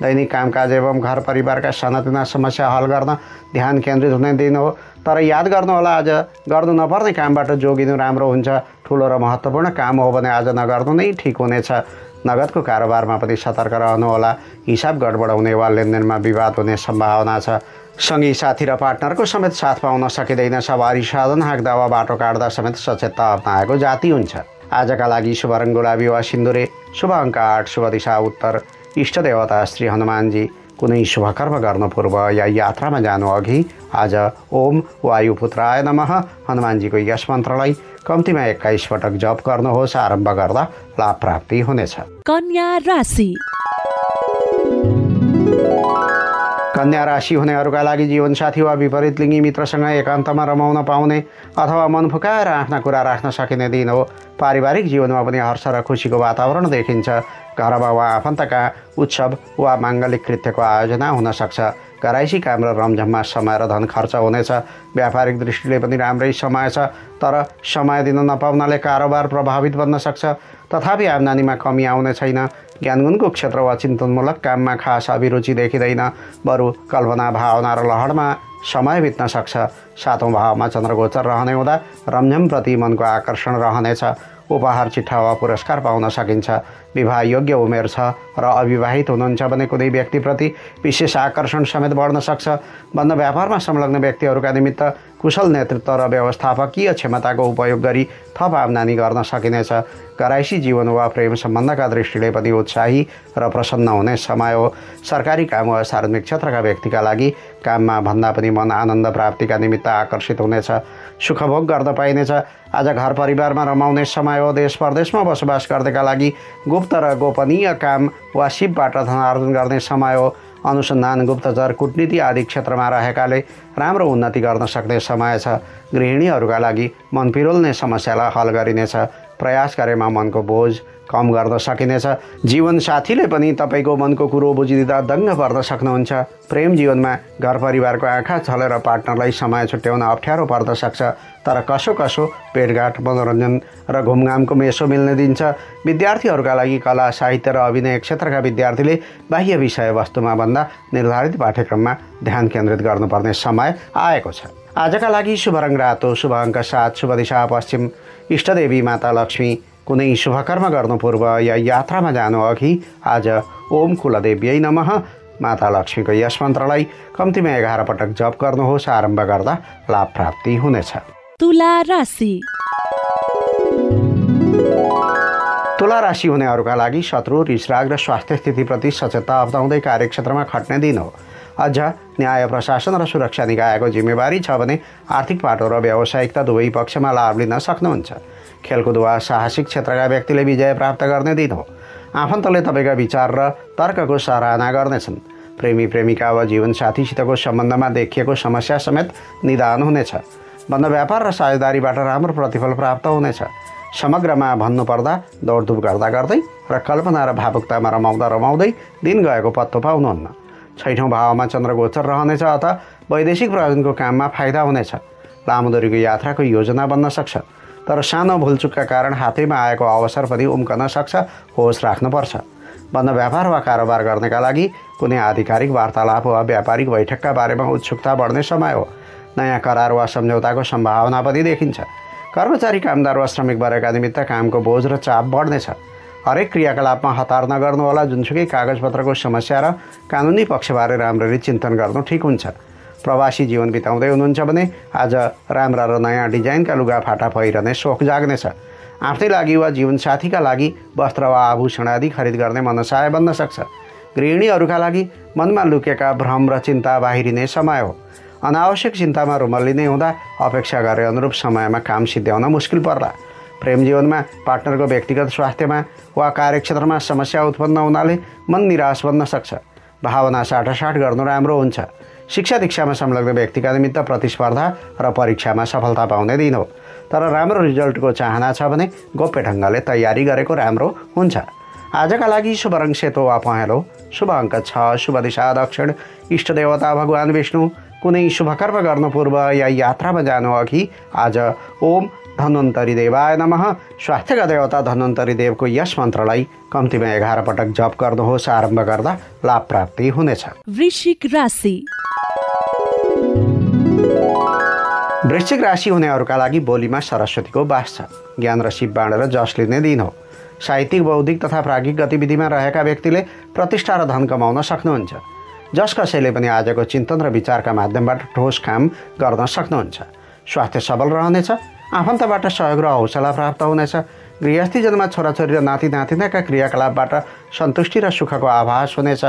दैनिक कामकाज एवं घर परिवारका सानातिना समस्या हल गर्न ध्यान केन्द्रित हुने दिन हो। तर याद गर्नुहोला, आज गर्नु नपर्ने कामबाट जोगिनु राम्रो हुन्छ। ठुलो र महत्त्वपूर्ण काम हो भने आज नगर्नु नै ठिक हुनेछ। नगदको कारोबारमा पनि सतर्क रहनुहोला। हिसाब गडबड हुने वा लेनदेनमा विवाद हुने सम्भावना छ। सँगै साथी र पार्टनरको समेत साथ पाउन सकिँदैन। सवारी साधन हाँक्दा वा बाटो काट्दा समेत सचेतता अप्नाएको जाति हुन्छ। आजका लागि शुभ रङ गुलाबी वा सिन्दुरे, शुभ अङ्क 8, शुभ दिशा उत्तर, इष्ट देवता श्री हनुमानजी। कुनै शुभकर्म गर्नु पूर्व या यात्रामा जानु अघि आज ओम वायुपुत्राय नमः हनुमानजीको यस मन्त्रलाई कम्तीमा 21 पटक जप गर्नुहोस्। आरम्भ गर्दा लाभ प्राप्ति हुनेछ। कन्या राशि। कन्या राशि हुनेहरूका लागि जीवनसाथी वा विपरीत लिङ्गी मित्रसँग एकान्तमा रमाउन पाउने अथवा मन फुकाएर आफ्ना कुरा राख्न सकिने दिन हो। पारिवारिक जीवनमा पनि हर्ष र खुसीको वातावरण देखिन्छ। घरमा वा आफन्तका उत्सव वा माङ्गलिक कृत्यको आयोजना हुन सक्छ। घराइसी काम र रमझममा समय र धन खर्च हुनेछ। व्यापारिक दृष्टिले पनि राम्रै समय छ, तर समय दिन नपाउनाले कारोबार प्रभावित बन्न सक्छ। तथापि आम्दानीमा कमी आउने छैन। ज्ञानगुणको क्षेत्र वा चिन्तनमूलक काममा खास अभिरुचि देखिँदैन, बरु कल्पना भावना र लहरमा समय बित्न सक्छ। 7औं भावमा चन्द्रगोचर रहने हुँदा रमझमप्रति मनको आकर्षण रहनेछ। उपहार, चिट्ठा वा पुरस्कार पाउन सकिन्छ। विवाह योग्य उमेर छ र अविवाहित हुनुहुन्छ भने कुनै व्यक्तिप्रति विशेष आकर्षण समेत बढ्न सक्छ। बन्द व्यापारमा संलग्न व्यक्तिहरूका निमित्त कुशल नेतृत्व र व्यवस्थापकीय क्षमताको उपयोग गरी थप आम्दानी गर्न सकिनेछ। घराइसी जीवन वा प्रेम सम्बन्धका दृष्टिले पनि उत्साही र प्रसन्न हुने समय हो। सरकारी काम वा सार्वजनिक क्षेत्रका व्यक्तिका लागि काममा भन्दा पनि मन आनन्द प्राप्तिका निमित्त आकर्षित हुनेछ। सुखभोग गर्न पाइनेछ। आज घर परिवारमा रमाउने समय हो। देश परदेशमा बसोबास गर्नेका लागि गुप्त र गोपनीय काम वा सिपबाट धनार्जन गर्ने समय हो। अनुसन्धान, गुप्तचर, कूटनीति आदि क्षेत्रमा रहेकाले राम्रो उन्नति गर्न सक्ने समय छ। गृहिणीहरूका लागि मन पिरोल्ने समस्यालाई हल गरिनेछ। प्रयास गरेमा मनको बोझ कम गर्न सकिनेछ। जीवनसाथीले पनि तपाईँको मनको कुरो बुझिदिँदा दङ्ग पर्न सक्नुहुन्छ। प्रेम जीवनमा घर परिवारको आँखा छलेर पार्टनरलाई समय छुट्याउन अप्ठ्यारो पर्न सक्छ, तर कसो कसो भेटघाट, मनोरञ्जन र घुमघामको मेसो मिल्ने दिन्छ। विद्यार्थीहरूका लागि कला, साहित्य र अभिनय क्षेत्रका विद्यार्थीले बाह्य विषयवस्तुमा भन्दा निर्धारित पाठ्यक्रममा ध्यान केन्द्रित गर्नुपर्ने समय आएको छ। आजका लागि शुभ रङ रातो, शुभ अङ्क 7, शुभ दिशा पश्चिम। इष्टदेवी माता लक्ष्मी। कुनै शुभकर्म गर्नु पूर्व या यात्रामा जानु अघि आज ओम कुलदेव्यै नमः माता लक्ष्मीको यस मन्त्रलाई कम्तीमा 11 पटक जप गर्नुहोस्। आरम्भ गर्दा लाभ प्राप्ति हुनेछ। तुला राशि। तुला राशि हुनेहरूका लागि शत्रु, रिसराग र स्वास्थ्य स्थितिप्रति सचेतता अप्नाउँदै कार्यक्षेत्रमा खट्ने दिन हो। अझ न्याय, प्रशासन र सुरक्षा निकायको जिम्मेवारी छ भने आर्थिक पाटो र व्यावसायिकता दुवै पक्षमा लाभ लिन सक्नुहुन्छ। खेलकुद वा साहसिक क्षेत्रका व्यक्तिले विजय प्राप्त गर्ने दिन हो। आफन्तले तपाईँका विचार र तर्कको सराहना गर्नेछन्। प्रेमी प्रेमिका वा जीवनसाथीसितको सम्बन्धमा देखिएको समस्या समेत निदान हुनेछ। बन्द व्यापार र साझेदारीबाट राम्रो प्रतिफल प्राप्त हुनेछ। समग्रमा भन्नुपर्दा दौडधुप गर्दा गर्दै र कल्पना र भावुकतामा रमाउँदा रमाउँदै दिन गएको पत्तो पाउनुहुन्न। 6औं भावमा चन्द्रगोचर रहनेछ, अत वैदेशिक प्रयोजनको काममा फाइदा हुनेछ। लामो दूरीको यात्राको योजना बन्न सक्छ, तर सानो भुलचुकका कारण हातैमा आएको अवसर पनि उम्कन सक्छ। होस राख्नुपर्छ। बन्द व्यापार वा कारोबार गर्नेका लागि कुनै आधिकारिक वार्तालाप वा व्यापारिक बैठकका बारेमा उत्सुकता बढ्ने समय हो। नयाँ करार वा सम्झौताको सम्भावना पनि देखिन्छ। कर्मचारी, कामदार वा श्रमिक वर्गका निमित्त कामको बोझ र चाप बढ्नेछ। हरेक क्रियाकलापमा हतार नगर्नुहोला। जुनसुकै कागजपत्रको समस्या र कानुनी पक्षबारे राम्ररी चिन्तन गर्नु ठिक हुन्छ। प्रवासी जीवन बिताउँदै हुनुहुन्छ भने आज राम्रा र नयाँ डिजाइनका लुगाफाटा पहिरने सोख जाग्नेछ। आफ्नै लागि वा जीवनसाथीका लागि वस्त्र वा आभूषण आदि खरिद गर्ने मनसाय बन्न सक्छ। गृहिणीहरूका लागि मनमा लुकेका भ्रम र चिन्ता बाहिरिने समय हो। अनावश्यक चिन्तामा रुमल्लिने हुँदा अपेक्षा गरे अनुरूप समयमा काम सिद्ध्याउन मुस्किल पर्ला। प्रेम जीवनमा पार्टनरको व्यक्तिगत स्वास्थ्यमा वा कार्यक्षेत्रमा समस्या उत्पन्न हुनाले मन निराश बन्न सक्छ। भावना साटासाट गर्नु राम्रो हुन्छ। शिक्षा दीक्षामा संलग्न व्यक्तिका निमित्त प्रतिस्पर्धा र परीक्षामा सफलता पाउने दिन हो, तर राम्रो रिजल्टको चाहना छ भने गोप्य ढङ्गले तयारी गरेको राम्रो हुन्छ। आजका लागि शुभ रङ सेतो वा पहेँलो, शुभ अङ्क 6, शुभ दिशा दक्षिण। इष्ट देवता भगवान विष्णु। कुनै शुभकर्म गर्नु पूर्व या यात्रामा जानु अघि आज ओम धन्वन्तरी देवाय नमः स्वास्थ्यका देवता धन्वन्तरी देवको यस मन्त्रलाई कम्तीमा 11 पटक जप गर्नुहोस्। आरम्भ गर्दा लाभ प्राप्ति हुनेछ। वृश्चिक राशि। वृश्चिक राशि हुनेहरूका लागि बोलीमा सरस्वतीको वास छ। ज्ञान र सिप बाँडेर जस लिने दिन हो। साहित्यिक, बौद्धिक तथा प्राज्ञिक गतिविधिमा रहेका व्यक्तिले प्रतिष्ठा र धन कमाउन सक्नुहुन्छ। जस कसैले पनि आजको चिन्तन र विचारका माध्यमबाट ठोस काम गर्न सक्नुहुन्छ। स्वास्थ्य सबल रहनेछ। आफन्तबाट सहयोग र हौसला प्राप्त हुनेछ। गृहस्थी जन्ममा छोराछोरी र नाति नातिनाका क्रियाकलापबाट सन्तुष्टि र सुखको आभास हुनेछ।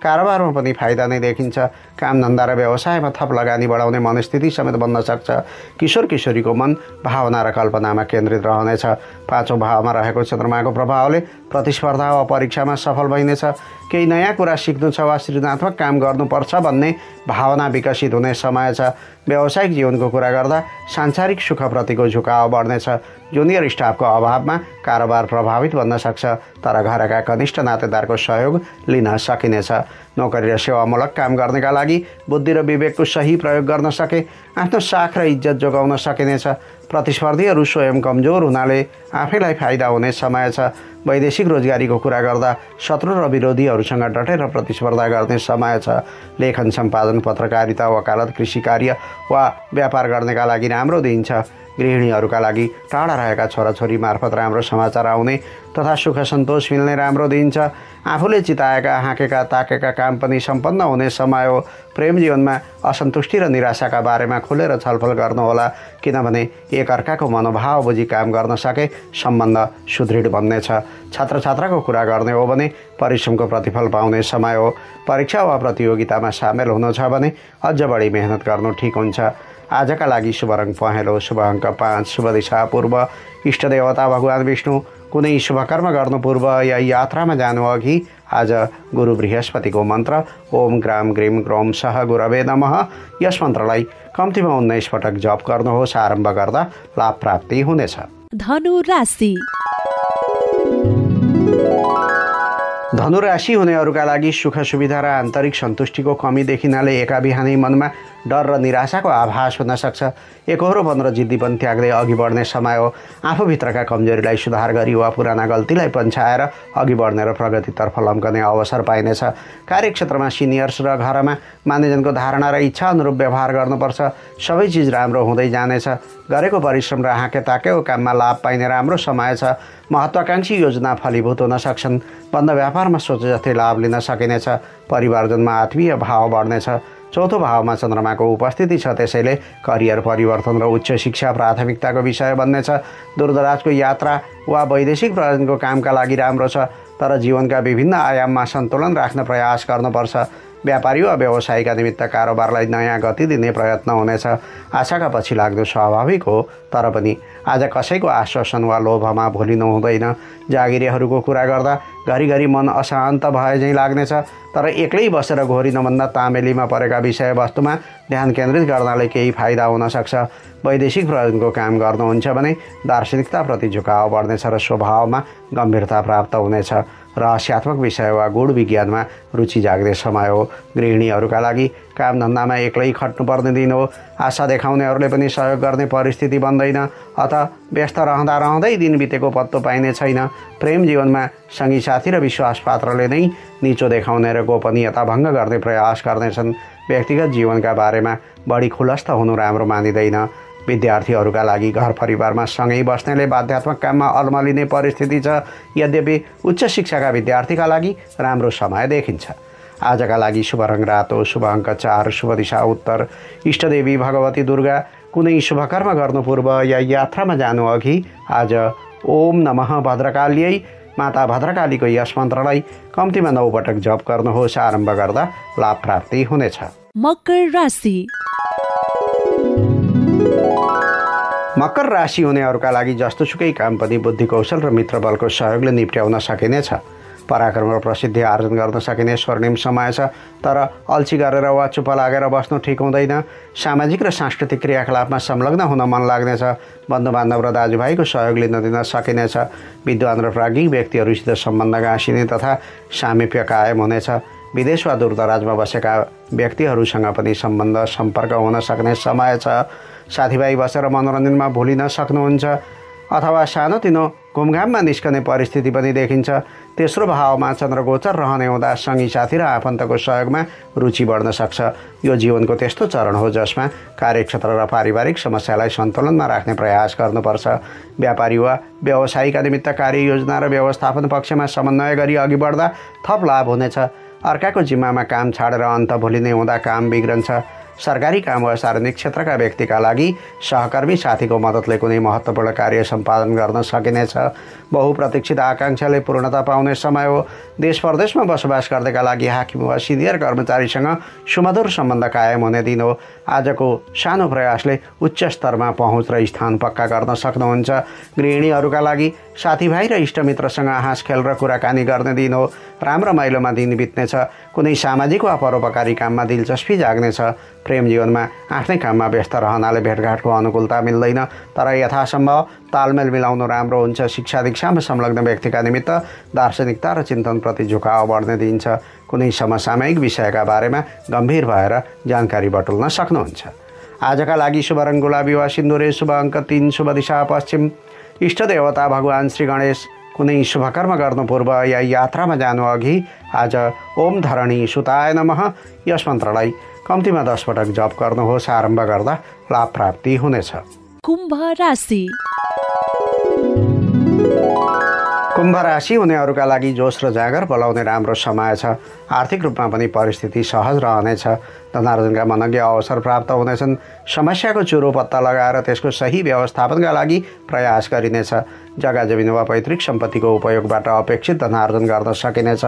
कारोबारमा पनि फाइदा नै देखिन्छ। कामधन्दा र व्यवसायमा थप लगानी बढाउने मनस्थिति समेत बन्न सक्छ। किशोर किशोरीको मन भावना र कल्पनामा केन्द्रित रहनेछ। 5औं भावमा रहेको चन्द्रमाको प्रभावले प्रतिस्पर्धा वा परीक्षामा सफल भइनेछ। केही नयाँ कुरा सिक्नु छ वा सृजनात्मक काम गर्नुपर्छ भन्ने भावना विकसित हुने समय छ। व्यावसायिक जीवनको कुरा गर्दा सांसारिक सुखप्रतिको झुकाव बढ्नेछ। जुनियर स्टाफको अभावमा कारोबार प्रभावित बन्न सक्छ, तर घरका कनिष्ठ नातेदारको सहयोग लिन सकिनेछ। नोकरी र सेवामूलक काम गर्नेका लागि बुद्धि र विवेकको सही प्रयोग गर्न सके आफ्नो साख र इज्जत जोगाउन सकिनेछ। प्रतिस्पर्धीहरू स्वयं कमजोर हुनाले आफैलाई फाइदा हुने समय छ। वैदेशिक रोजगारीको कुरा गर्दा शत्रु र विरोधीहरूसँग डटेर प्रतिस्पर्धा गर्ने समय छ। लेखन, सम्पादन, पत्रकारिता, वकालत, कृषि कार्य वा व्यापार गर्नेका लागि राम्रो दिन छ। गृहिणीहरूका लागि टाढा रहेका छोराछोरी मार्फत राम्रो समाचार आउने तथा सुख सन्तोष मिल्ने राम्रो दिन छ। आफूले चिताएका, हाँकेका, ताकेका काम पनि सम्पन्न हुने समय हो। प्रेम जीवनमा असन्तुष्टि र निराशाका बारेमा खुलेर छलफल गर्नुहोला, किनभने एकअर्काको मनोभाव बुझी काम गर्न सके सम्बन्ध सुदृढ बन्नेछ। छात्र छात्राको कुरा गर्ने हो भने परिश्रमको प्रतिफल पाउने समय हो। परीक्षा वा प्रतियोगितामा सामेल हुनु छ भने अझ बढी मेहनत गर्नु ठिक हुन्छ। आजका लागि शुभ रङ पहेँलो, शुभ अङ्क 5, शुभ दिशा पूर्व, इष्टदेवता भगवान् विष्णु। कुनै शुभकर्म गर्नु पूर्व या यात्रामा जानु अघि आज गुरु बृहस्पतिको मन्त्र ओम ग्राम ग्रीम ग्रौम सह गुरवे नमः यस मन्त्रलाई कम्तीमा 19 पटक जप गर्नुहोस्। आरम्भ गर्दा लाभ प्राप्ति हुनेछ। धनु राशि। धनु राशि हुनेहरूका लागि सुख सुविधा र आन्तरिक सन्तुष्टिको कमी देखिनाले एका बिहानै मनमा डर र निराशाको आभास हुन सक्छ। एकहोरोपन र जिद्दीपन त्याग्दै अघि बढ्ने समय हो। आफूभित्रका कमजोरीलाई सुधार गरी वा पुराना गल्तीलाई पन्छाएर अघि बढ्ने र प्रगतितर्फ लम्कने अवसर पाइनेछ। कार्यक्षेत्रमा सिनियर्स र घरमा मानिजनको धारणा र इच्छा अनुरूप व्यवहार गर्नुपर्छ। सबै चिज राम्रो हुँदै जानेछ। गरेको परिश्रम र हाँके ताकेको काममा लाभ पाइने राम्रो समय छ। महत्त्वाकांक्षी योजना फलीभूत हुन सक्छन्। बन्द व्यापारमा सोचे जस्तै लाभ लिन सकिनेछ। परिवारजनमा आत्मीय भाव बढ्नेछ। चौथो भावमा चन्द्रमाको उपस्थिति छ, त्यसैले करियर परिवर्तन र उच्च शिक्षा प्राथमिकताको विषय बन्नेछ। दूरदराजको यात्रा वा वैदेशिक प्रयोजनको कामका लागि राम्रो छ, तर जीवनका विभिन्न आयाममा सन्तुलन राख्न प्रयास गर्नुपर्छ। व्यापारी वा व्यवसायीका निमित्त कारोबारलाई नयाँ गति दिने प्रयत्न हुनेछ। आशाका पछि लाग्नु स्वाभाविक हो, तर पनि आज कसैको आश्वासन वा लोभमा भुलिनु हुँदैन। जागिरेहरूको कुरा गर्दा घरिघरि मन अशान्त भए झैँ लाग्नेछ, तर एक्लै बसेर घोरी नभन्दा तामेलीमा परेका विषयवस्तुमा ध्यान केन्द्रित गर्नाले केही फाइदा हुन सक्छ। वैदेशिक प्रयोजनको काम गर्नुहुन्छ भने दार्शनिकताप्रति झुकाव बढ्नेछ र स्वभावमा गम्भीरता प्राप्त हुनेछ। रहस्यात्मक विषय वा गुण विज्ञानमा रुचि जाग्ने समय हो। गृहिणीहरूका लागि कामधन्दामा एक्लै खट्नुपर्ने दिन हो। आशा देखाउनेहरूले पनि सहयोग गर्ने परिस्थिति बन्दैन, अत व्यस्त रहँदै दिन बितेको पत्तो पाइने छैन। प्रेम जीवनमा सङ्गी साथी र विश्वासपात्रले नै निचो देखाउने र गोपनीयता भङ्ग गर्ने प्रयास गर्नेछन्। व्यक्तिगत जीवनका बारेमा बढी खुलस्त हुनु राम्रो मानिँदैन। विद्यार्थीहरूका लागि घर परिवारमा सँगै बस्नेले बाध्यात्मक काममा अल्मलिने परिस्थिति छ। यद्यपि उच्च शिक्षाका विद्यार्थीका लागि राम्रो समय देखिन्छ। आजका लागि शुभ रङ रातो, शुभ अङ्क 4, शुभ दिशा उत्तर, इष्टदेवी भगवती दुर्गा। कुनै शुभकर्म गर्नु पूर्व या यात्रामा जानु अघि आज ओम नमः भद्रकाल्यै माता भद्रकालीको यस मन्त्रलाई कम्तीमा 9 पटक जप गर्नुहोस्। आरम्भ गर्दा लाभ प्राप्ति हुनेछ। मकर राशि। मकर राशि हुनेहरूका लागि जस्तोसुकै काम पनि बुद्धि कौशल र मित्रबलको सहयोगले निप्ट्याउन सकिनेछ। पराक्रम र प्रसिद्धि आर्जन गर्न सकिने स्वर्णिम समय छ, तर अल्छी गरेर वा चुप लागेर बस्नु ठिक हुँदैन। सामाजिक र सांस्कृतिक क्रियाकलापमा संलग्न हुन मन लाग्नेछ। बन्धुबान्धव र दाजुभाइको सहयोग लिन दिन सकिनेछ। विद्वान र प्राज्ञिक व्यक्तिहरूसित सम्बन्ध गाँसिने तथा सामिप्य कायम हुनेछ। विदेश वा दूरदराजमा बसेका व्यक्तिहरूसँग पनि सम्पर्क हुन सक्ने समय छ। साथीभाइ बसेर मनोरञ्जनमा भुलिन सक्नुहुन्छ अथवा सानोतिनो घुमघाममा निस्कने परिस्थिति पनि देखिन्छ। तेस्रो भावमा चन्द्रगोचर रहने हुँदा सङ्गी साथी र आफन्तको सहयोगमा रुचि बढ्न सक्छ। यो जीवनको त्यस्तो चरण हो जसमा कार्यक्षेत्र र पारिवारिक समस्यालाई सन्तुलनमा राख्ने प्रयास गर्नुपर्छ। व्यापारी वा व्यवसायीका निमित्त कार्ययोजना र व्यवस्थापन पक्षमा समन्वय गरी अघि बढ्दा थप लाभ हुनेछ। अर्काको जिम्मामा काम छाडेर अन्त भुलिने हुँदा काम बिग्रन्छ। सरकारी काम वा सार्वजनिक क्षेत्रका व्यक्तिका लागि सहकर्मी साथीको मद्दतले कुनै महत्त्वपूर्ण कार्य सम्पादन गर्न सकिनेछ। बहुप्रतीक्षित आकाङ्क्षाले पूर्णता पाउने समय हो। देश परदेशमा बसोबास गर्नेका लागि हाकिम वा सिनियर कर्मचारीसँग सुमधुर सम्बन्ध कायम हुने दिन हो। आजको सानो प्रयासले उच्च स्तरमा पहुँच र स्थान पक्का गर्न सक्नुहुन्छ। गृहिणीहरूका लागि साथीभाइ र इष्टमित्रसँग हाँसखेल र कुराकानी गर्ने दिन हो। राम्रो माइलोमा दिन बित्नेछ। कुनै सामाजिक वा परोपकारी काममा दिलचस्पी जाग्नेछ। प्रेम जीवनमा आफ्नै काममा व्यस्त रहनाले भेटघाटको अनुकूलता मिल्दैन, तर यथासम्भव तालमेल मिलाउनु राम्रो हुन्छ। शिक्षा दीक्षामा संलग्न व्यक्तिका निमित्त दार्शनिकता र चिन्तनप्रति झुकाव बढ्ने दिन्छ। कुनै समसामयिक विषयका बारेमा गम्भीर भएर जानकारी बटुल्न सक्नुहुन्छ। आजका लागि शुभ रङ गुलाबी वा सिन्दुरे, शुभ अङ्क 3, शुभ दिशा पश्चिम। इष्ट देवता भगवान् श्री गणेश। कुनै शुभकर्म गर्नु पूर्व या यात्रामा जानु अघि आज ओम धरणी सुताय नमः यस मन्त्रलाई कम्तीमा 10 पटक जप गर्नुहोस्। आरम्भ गर्दा लाभ प्राप्ति हुनेछ। कुम्भ राशि। कुम्भ राशि हुनेहरूका लागि जोस र जाँगर बोलाउने राम्रो समय छ। आर्थिक रूपमा पनि परिस्थिति सहज रहनेछ। धनार्जनका मनज्ञ अवसर प्राप्त हुनेछन्। समस्याको चुरो पत्ता लगाएर त्यसको सही व्यवस्थापनका लागि प्रयास गरिनेछ। जग्गा जमिन वा पैतृक सम्पत्तिको उपयोगबाट अपेक्षित धनार्जन गर्न सकिनेछ।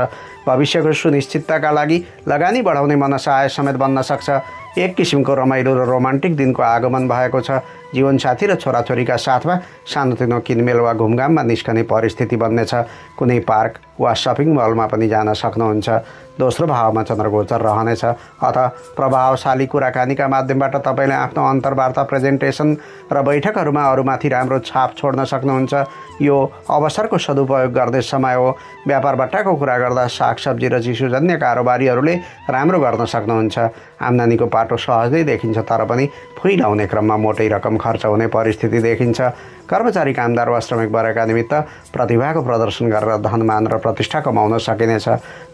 भविष्यको सुनिश्चितताका लागि लगानी बढाउने मनसाय समेत बन्न सक्छ। एक किसिमको रमाइलो र रोमान्टिक दिनको आगमन भएको छ। जीवनसाथी र छोराछोरीका साथमा सानोतिनो किनमेल वा घुमघाममा निस्कने परिस्थिति बन्नेछ। कुनै पार्क वा सपिङ मलमा पनि जान सक्नुहुन्छ। दोस्रो भावमा चन्द्रगोचर रहनेछ। अथ प्रभावशाली कुराकानीका माध्यमबाट तपाईँले आफ्नो अन्तर्वार्ता, प्रेजेन्टेसन र बैठकहरूमा अरूमाथि राम्रो छाप छोड्न सक्नुहुन्छ। यो अवसरको सदुपयोग गर्ने समय हो। व्यापारबट्टाको कुरा गर्दा सागसब्जी र चिसोजन्य कारोबारीहरूले राम्रो गर्न सक्नुहुन्छ। आम्दानीको पाटो सहजै देखिन्छ, तर पनि फुइलाउने क्रममा मोटै रकम खर्च हुने परिस्थिति देखिन्छ। कर्मचारी, कामदार वा श्रमिक वर्गका निमित्त प्रतिभाको प्रदर्शन गरेर धनमान र प्रतिष्ठा कमाउन सकिनेछ।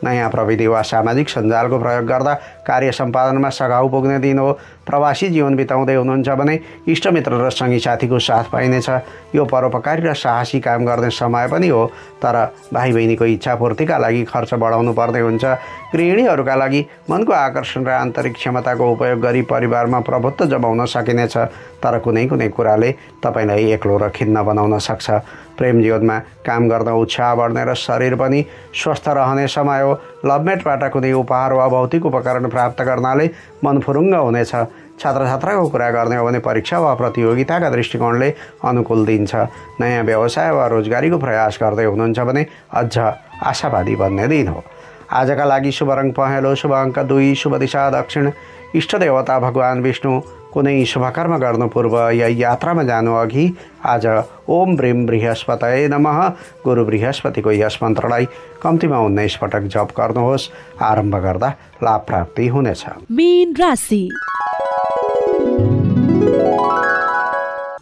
नयाँ प्रविधि वा सामाजिक सञ्जालको प्रयोग गर्दा कार्य सम्पादनमा सघाउ पुग्ने दिन हो। प्रवासी जीवन बिताउँदै हुनुहुन्छ भने इष्टमित्र र सङ्गी साथीको साथ पाइनेछ। यो परोपकारी र साहसी काम गर्ने समय पनि हो, तर भाइ बहिनीको इच्छापूर्तिका लागि खर्च बढाउनु पर्ने हुन्छ। गृहिणीहरूका लागि मनको आकर्षण र आन्तरिक क्षमताको उपयोग गरी परिवारमा प्रभुत्व जमाउन सकिनेछ, तर कुनै कुराले तपाईँलाई एक्लो र खिन्न बनाउन सक्छ। प्रेम जीवनमा काम गर्न उत्साह बढ्ने र शरीर पनि स्वस्थ रहने समय हो। लभमेटबाट कुनै उपहार वा भौतिक उपकरण प्राप्त गर्नाले मन फुरुङ्ग हुनेछ। छात्र छात्राको कुरा गर्ने हो भने परीक्षा वा प्रतियोगिताका दृष्टिकोणले अनुकूल दिन्छ। नयाँ व्यवसाय वा रोजगारीको प्रयास गर्दै हुनुहुन्छ भने अझ आशावादी बन्ने दिन हो। आजका लागि शुभ रङ पहेँलो, शुभ अङ्क 2, शुभ दिशा दक्षिण। इष्ट देवता भगवान् विष्णु। कुनै शुभकर्म गर्नु पूर्व या यात्रामा जानु अघि आज ओम ब्रीम बृहस्पतये नमः गुरु बृहस्पतिको यस मन्त्रलाई कम्तीमा 19 पटक जप गर्नुहोस्। आरम्भ गर्दा लाभ प्राप्ति हुनेछ। मीन राशि।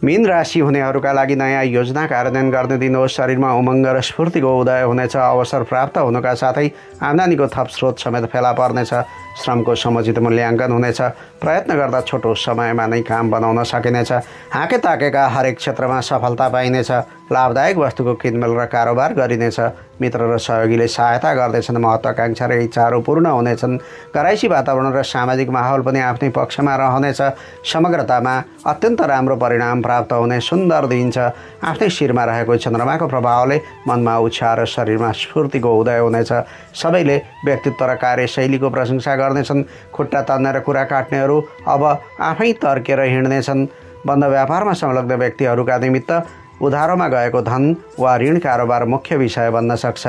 मीन राशि हुनेहरूका लागि नयाँ योजना कार्यान्वयन गर्ने दिन हो। शरीरमा उमङ्ग र स्फूर्तिको उदय हुनेछ। अवसर प्राप्त हुनुका साथै आम्दानीको थप स्रोत समेत फेला पर्नेछ। श्रमको समुचित मूल्याङ्कन हुनेछ। प्रयत्न गर्दा छोटो समयमा नै काम बनाउन सकिनेछ। हाके ताकेका हरेक क्षेत्रमा सफलता पाइनेछ। लाभदायक वस्तुको किनमेल र कारोबार गरिनेछ। मित्र र सहयोगीले सहायता गर्दैछन्। महत्त्वाकांक्षा र इच्छाहरू पूर्ण हुनेछन्। घराइसी वातावरण र सामाजिक माहौल पनि आफ्नै पक्षमा रहनेछ। समग्रतामा अत्यन्त राम्रो परिणाम प्राप्त हुने सुन्दर दिन छ। आफ्नै शिरमा रहेको चन्द्रमाको प्रभावले मनमा उत्साह र शरीरमा स्फूर्तिको उदय हुनेछ। सबैले व्यक्तित्व र कार्यशैलीको प्रशंसा गर्नेछन्। खुट्टा तान्ने र कुरा काट्नेहरू अब आफै तर्केर हिँड्नेछन्। बन्द व्यापारमा संलग्न व्यक्तिहरूका निमित्त उधारोमा गएको धन वा ऋण कारोबार मुख्य विषय बन्न सक्छ।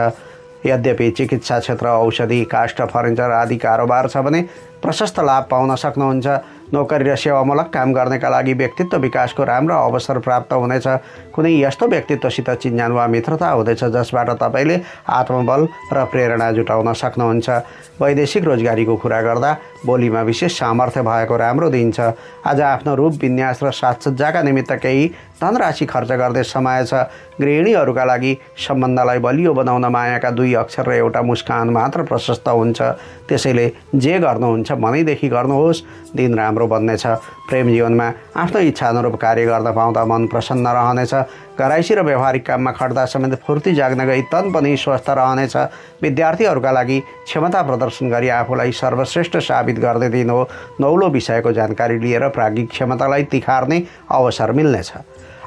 यद्यपि चिकित्सा क्षेत्र, औषधि, काष्ठ, फर्निचर आदि कारोबार छ भने प्रशस्त लाभ पाउन सक्नुहुन्छ। नोकरी र सेवामूलक काम गर्नेका लागि व्यक्तित्व विकासको राम्रो अवसर प्राप्त हुनेछ। कुनै यस्तो व्यक्तित्वसित चिन्जान वा मित्रता हुँदैछ जसबाट तपाईँले आत्मबल र प्रेरणा जुटाउन सक्नुहुन्छ। वैदेशिक रोजगारीको कुरा गर्दा बोलीमा विशेष सामर्थ्य भएको राम्रो दिन छ। आज आफ्नो रूप विन्यास र साजसज्जाका निमित्त केही धनराशि खर्च गर्ने समय छ। गृहिणीहरूका लागि सम्बन्धलाई बलियो बनाउन मायाका 2 अक्षर र एउटा मुस्कान मात्र प्रशस्त हुन्छ। त्यसैले जे गर्नुहुन्छ मनैदेखि गर्नुहोस्। दिन राम्रो बन्नेछ। प्रेम जीवनमा आफ्नो इच्छा अनुरूप कार्य गर्न पाउँदा मन प्रसन्न रहनेछ। घराइसी र व्यावहारिक काममा खट्दा समेत फुर्ती जाग्न गई तन पनि स्वस्थ रहनेछ। विद्यार्थीहरूका लागि क्षमता प्रदर्शन गरी आफूलाई सर्वश्रेष्ठ साबित गर्ने दिन हो। नौलो विषयको जानकारी लिएर प्राज्ञिक क्षमतालाई तिखार्ने अवसर मिल्नेछ।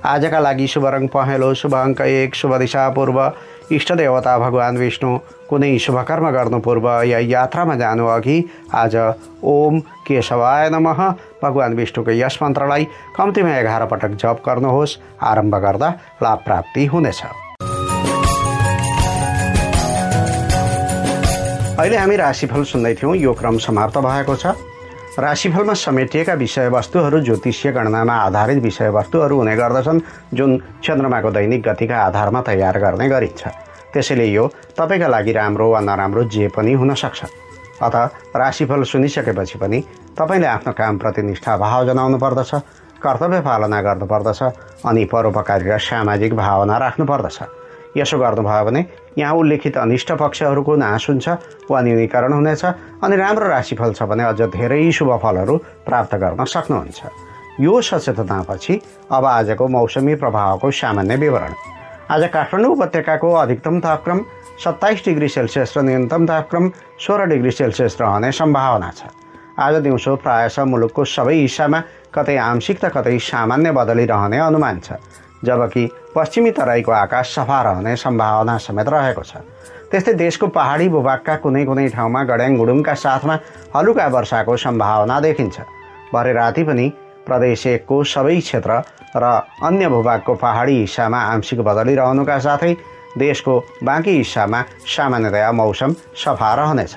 आजका लागि शुभ रङ पहेँलो, शुभ अङ्क 1, शुभ दिशा पूर्व। इष्ट देवता भगवान् विष्णु। कुनै शुभकर्म गर्नु पूर्व या यात्रामा जानु अघि आज ओम केशवाय नमः भगवान् विष्णुको यस मन्त्रलाई कम्तीमा 11 पटक जप गर्नुहोस्। आरम्भ गर्दा लाभ प्राप्ति हुनेछ। अहिले हामी राशिफल सुन्दै थियौँ। यो क्रम समाप्त भएको छ। राशिफलमा समेटिएका विषयवस्तुहरू ज्योतिषीय गणनामा आधारित विषयवस्तुहरू हुने गर्दछन्, जुन चन्द्रमाको दैनिक गतिका आधारमा तयार गर्ने गरिन्छ। त्यसैले यो तपाईँका लागि राम्रो वा नराम्रो जे पनि हुन सक्छ। अत राशिफल सुनिसकेपछि पनि तपाईँले आफ्नो कामप्रति निष्ठाभाव जनाउनु पर्दछ, कर्तव्य पालना गर्नुपर्दछ अनि परोपकारी र सामाजिक भावना राख्नुपर्दछ। यसो गर्नुभयो भने यहाँ उल्लेखित अनिष्ट पक्षहरूको नाश हुन्छ वा न्यूनीकरण हुनेछ अनि राम्रो राशिफल छ भने अझ धेरै शुभ फलहरू प्राप्त गर्न सक्नुहुन्छ। यो सचेतनापछि अब आजको मौसमी प्रभावको सामान्य विवरण। आज काठमाडौँ उपत्यकाको अधिकतम तापक्रम 27 डिग्री सेल्सियस र न्यूनतम तापक्रम 16 डिग्री सेल्सियस रहने सम्भावना छ। आज दिउँसो प्रायः मुलुकको सबै हिस्सामा कतै आंशिक त कतै सामान्य बदली रहने अनुमान छ, जबकि पश्चिमी तराईको आकाश सफा रहने सम्भावना समेत रहेको छ। त्यस्तै देशको पहाडी भूभागका कुनै कुनै ठाउँमा गड्याङ गुडुङका साथमा हलुका वर्षाको सम्भावना देखिन्छ। भरे राति पनि प्रदेश 1 को सबै क्षेत्र र अन्य भूभागको पहाडी हिस्सामा आंशिक बदली रहनुका साथै देशको बाँकी हिस्सामा सामान्यतया मौसम सफा रहनेछ।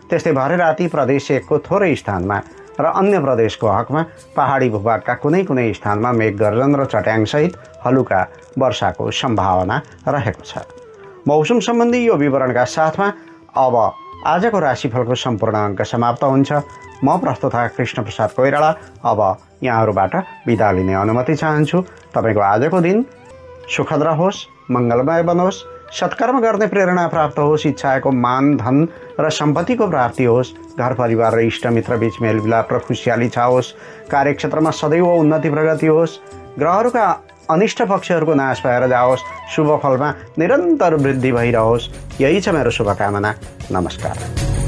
त्यस्तै भरे राति प्रदेश 1 को थोरै स्थानमा र अन्य प्रदेशको हकमा पहाडी भूभागका कुनै कुनै स्थानमा मेघगर्जन र चट्याङसहित हलुका वर्षाको सम्भावना रहेको छ। मौसम सम्बन्धी यो विवरणका साथमा अब आजको राशिफलको सम्पूर्ण अङ्क समाप्त हुन्छ। म प्रस्तुता कृष्ण प्रसाद कोइराला अब यहाँहरूबाट बिदा लिने अनुमति चाहन्छु। तपाईँको आजको दिन सुखद रहोस्, मङ्गलमय बनोस्, सत्कर्म गर्ने प्रेरणा प्राप्त होस्, इच्छाएको मान धन र सम्पत्तिको प्राप्ति होस्, घर परिवार र इष्टमित्र बीच मेलमिलाप र खुसियाली छाओस्, कार्यक्षेत्रमा सदैव उन्नति प्रगति होस्, ग्रहहरूका अनिष्ट पक्षहरूको नाश भएर जाओस्, शुभ फलमा निरन्तर वृद्धि भइरहोस्। यही छ मेरो शुभकामना। नमस्कार।